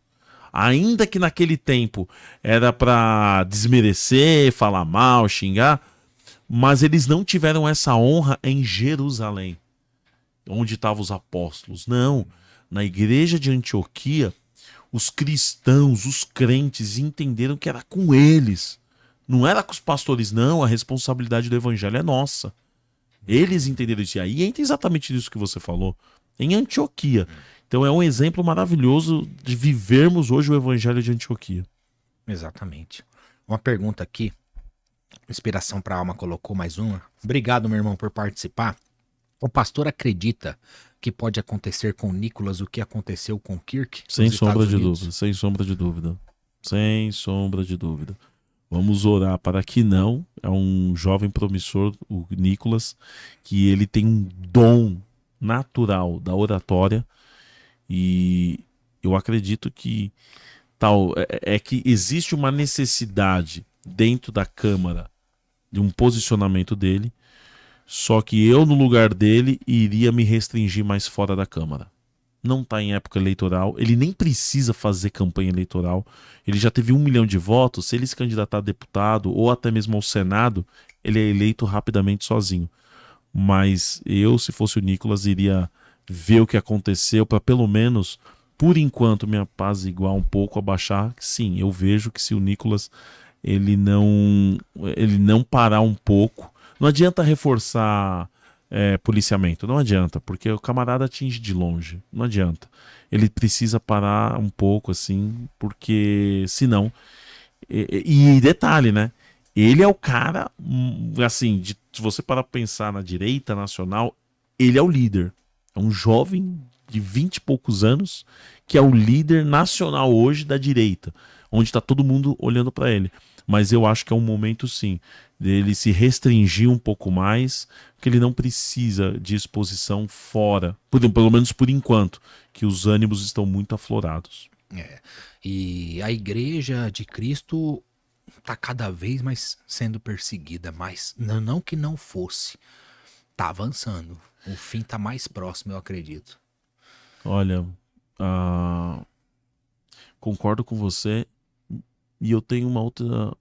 Ainda que naquele tempo era para desmerecer, falar mal, xingar, mas eles não tiveram essa honra em Jerusalém, onde estavam os apóstolos. Não, na igreja de Antioquia, os cristãos, os crentes entenderam que era com eles. Não era com os pastores, não. A responsabilidade do evangelho é nossa. Eles entenderam isso. E aí entra exatamente isso que você falou. Em Antioquia. Então é um exemplo maravilhoso de vivermos hoje o evangelho de Antioquia. Exatamente. Uma pergunta aqui. Inspiração para a Alma colocou mais uma. Obrigado, meu irmão, por participar. O pastor acredita que pode acontecer com Nicolas o que aconteceu com Kirk? Sem sombra de dúvida. Sem sombra de dúvida. Sem sombra de dúvida. Vamos orar para que não. É um jovem promissor, o Nicolas, que ele tem um dom natural da oratória. E eu acredito que que existe uma necessidade dentro da Câmara de um posicionamento dele, só que eu, no lugar dele, iria me restringir mais fora da Câmara. Não está em época eleitoral, ele nem precisa fazer campanha eleitoral, ele já teve 1 milhão de votos. Se ele se candidatar a deputado ou até mesmo ao Senado, ele é eleito rapidamente sozinho. Mas eu, se fosse o Nicolas, iria ver o que aconteceu para pelo menos, por enquanto, me apaziguar um pouco, abaixar. Sim, eu vejo que se o Nicolas ele não parar um pouco, não adianta reforçar policiamento, não adianta, porque o camarada atinge de longe, não adianta. Ele precisa parar um pouco assim, porque senão... E detalhe, né? Ele é o cara, assim, se você parar pra pensar na direita nacional, ele é o líder. É um jovem de 20 e poucos anos que é o líder nacional hoje da direita, onde está todo mundo olhando para ele. Mas eu acho que é um momento, sim, dele se restringir um pouco mais, porque ele não precisa de exposição fora, pelo menos por enquanto, que os ânimos estão muito aflorados. E a igreja de Cristo está cada vez mais sendo perseguida, mas não que não fosse, está avançando. O fim está mais próximo, eu acredito. Olha, concordo com você, e eu tenho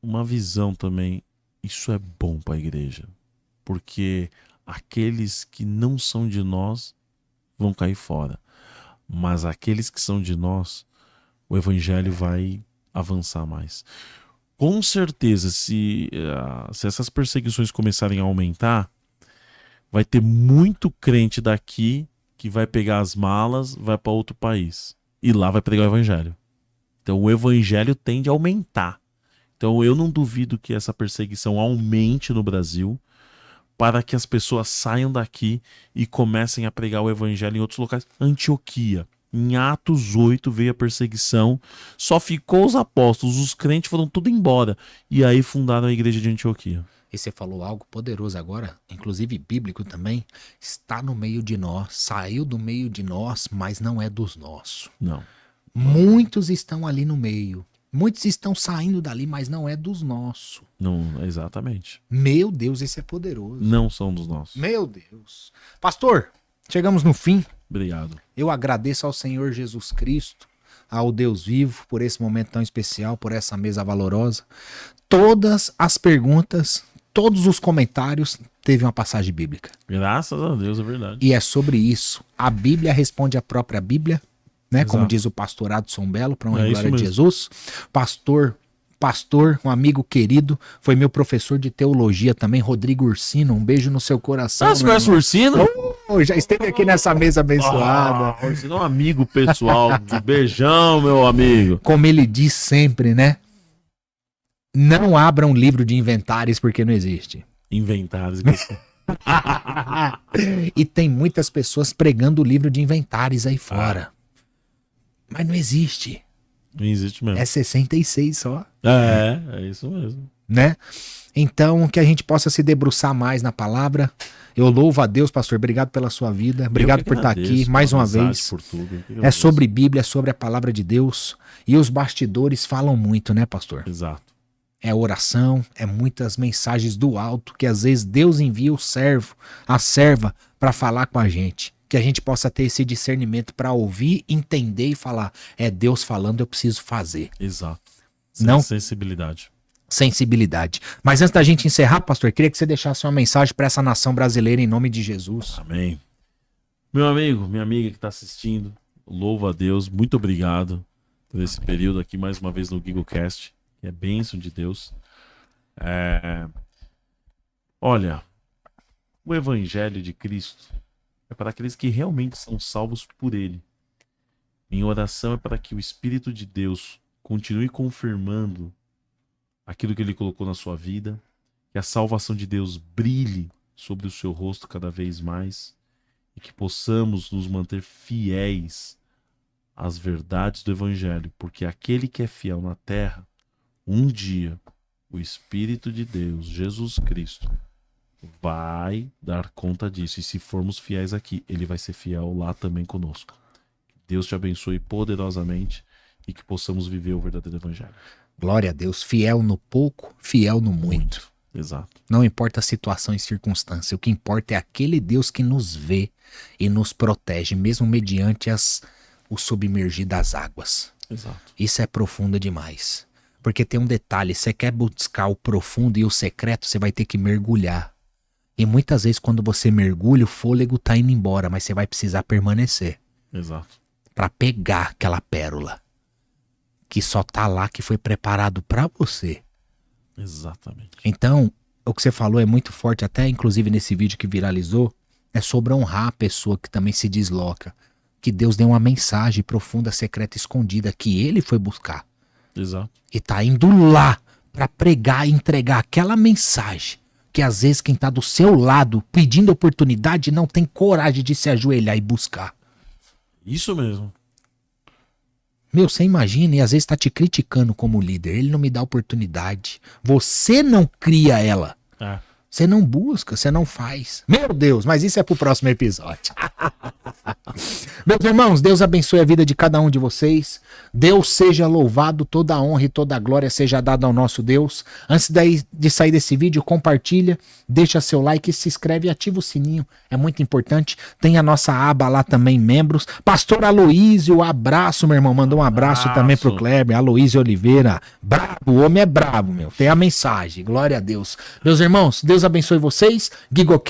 uma visão também. Isso é bom para a igreja, porque aqueles que não são de nós vão cair fora, mas aqueles que são de nós, o evangelho vai avançar mais. Com certeza, se essas perseguições começarem a aumentar, vai ter muito crente daqui que vai pegar as malas, vai para outro país e lá vai pregar o evangelho. Então o evangelho tende a aumentar. Então eu não duvido que essa perseguição aumente no Brasil, para que as pessoas saiam daqui e comecem a pregar o evangelho em outros locais. Antioquia, em Atos 8 veio a perseguição, só ficou os apóstolos, os crentes foram tudo embora, e aí fundaram a igreja de Antioquia. E você falou algo poderoso agora, inclusive bíblico também. Está no meio de nós, saiu do meio de nós, mas não é dos nossos. Não. Muitos estão ali no meio. Muitos estão saindo dali, mas não é dos nossos. Não, exatamente. Meu Deus, esse é poderoso. Não são dos nossos. Meu Deus. Pastor, chegamos no fim. Obrigado. Eu agradeço ao Senhor Jesus Cristo, ao Deus vivo, por esse momento tão especial, por essa mesa valorosa. Todas as perguntas, todos os comentários, teve uma passagem bíblica. Graças a Deus, é verdade. E é sobre isso. A Bíblia responde a própria Bíblia, né? Exato. Como diz o pastor Adson Belo, para honra e isso glória de mesmo. Jesus. Pastor, um amigo querido, foi meu professor de teologia também, Rodrigo Ursino. Um beijo no seu coração. Você conhece o Ursino? Já esteve aqui nessa mesa abençoada. O Ursino é um amigo pessoal. Beijão, meu amigo. Como ele diz sempre, né? Não abra um livro de inventários porque não existe. Inventários. E tem muitas pessoas pregando o livro de inventários aí fora. Mas não existe. Não existe mesmo. É 66 só. É isso mesmo. Né? Então, que a gente possa se debruçar mais na palavra. Eu louvo a Deus, pastor. Obrigado pela sua vida. Obrigado por estar aqui mais uma vez. Por tudo. É sobre Bíblia, é sobre a palavra de Deus. E os bastidores falam muito, né, pastor? Exato. É oração, é muitas mensagens do alto, que às vezes Deus envia o servo, a serva, para falar com a gente. Que a gente possa ter esse discernimento para ouvir, entender e falar. É Deus falando, eu preciso fazer. Exato. Não? Sensibilidade. Mas antes da gente encerrar, pastor, queria que você deixasse uma mensagem para essa nação brasileira em nome de Jesus. Amém. Meu amigo, minha amiga que está assistindo, louvo a Deus, muito obrigado por esse período aqui mais uma vez no GigoCast, que é bênção de Deus. Olha, o Evangelho de Cristo é para aqueles que realmente são salvos por Ele. Minha oração é para que o Espírito de Deus continue confirmando aquilo que Ele colocou na sua vida, que a salvação de Deus brilhe sobre o seu rosto cada vez mais e que possamos nos manter fiéis às verdades do Evangelho, porque aquele que é fiel na terra, um dia o Espírito de Deus, Jesus Cristo, vai dar conta disso, e se formos fiéis aqui, Ele vai ser fiel lá também conosco. Deus te abençoe poderosamente e que possamos viver o verdadeiro Evangelho. Glória a Deus, fiel no pouco, fiel no muito. Exato. Não importa a situação e circunstância, o que importa é aquele Deus que nos vê e nos protege, mesmo mediante o submergir das águas. Exato. Isso é profundo demais. Porque tem um detalhe, você quer buscar o profundo e o secreto, você vai ter que mergulhar. E muitas vezes quando você mergulha, o fôlego tá indo embora, mas você vai precisar permanecer. Exato. Para pegar aquela pérola que só tá lá, que foi preparado para você. Exatamente. Então, o que você falou é muito forte, até inclusive nesse vídeo que viralizou, é sobre honrar a pessoa que também se desloca. Que Deus deu uma mensagem profunda, secreta, escondida, que Ele foi buscar. Exato. E tá indo lá para pregar e entregar aquela mensagem que às vezes quem tá do seu lado pedindo oportunidade não tem coragem de se ajoelhar e buscar. Isso mesmo. Meu, você imagina, e às vezes tá te criticando como líder. Ele não me dá oportunidade. Você não cria ela. Você não busca, você não faz. Meu Deus, mas isso é pro próximo episódio. Meus irmãos, Deus abençoe a vida de cada um de vocês. Deus seja louvado, toda a honra e toda a glória seja dada ao nosso Deus. Antes de sair desse vídeo, compartilha, deixa seu like, se inscreve e ativa o sininho. É muito importante. Tem a nossa aba lá também, membros. Pastor Aloísio, abraço, meu irmão. Mandou um abraço também pro Kleber. Aloísio Oliveira. Brabo, o homem é brabo, meu. Tem a mensagem. Glória a Deus. Meus irmãos, Deus abençoe vocês. GigoCast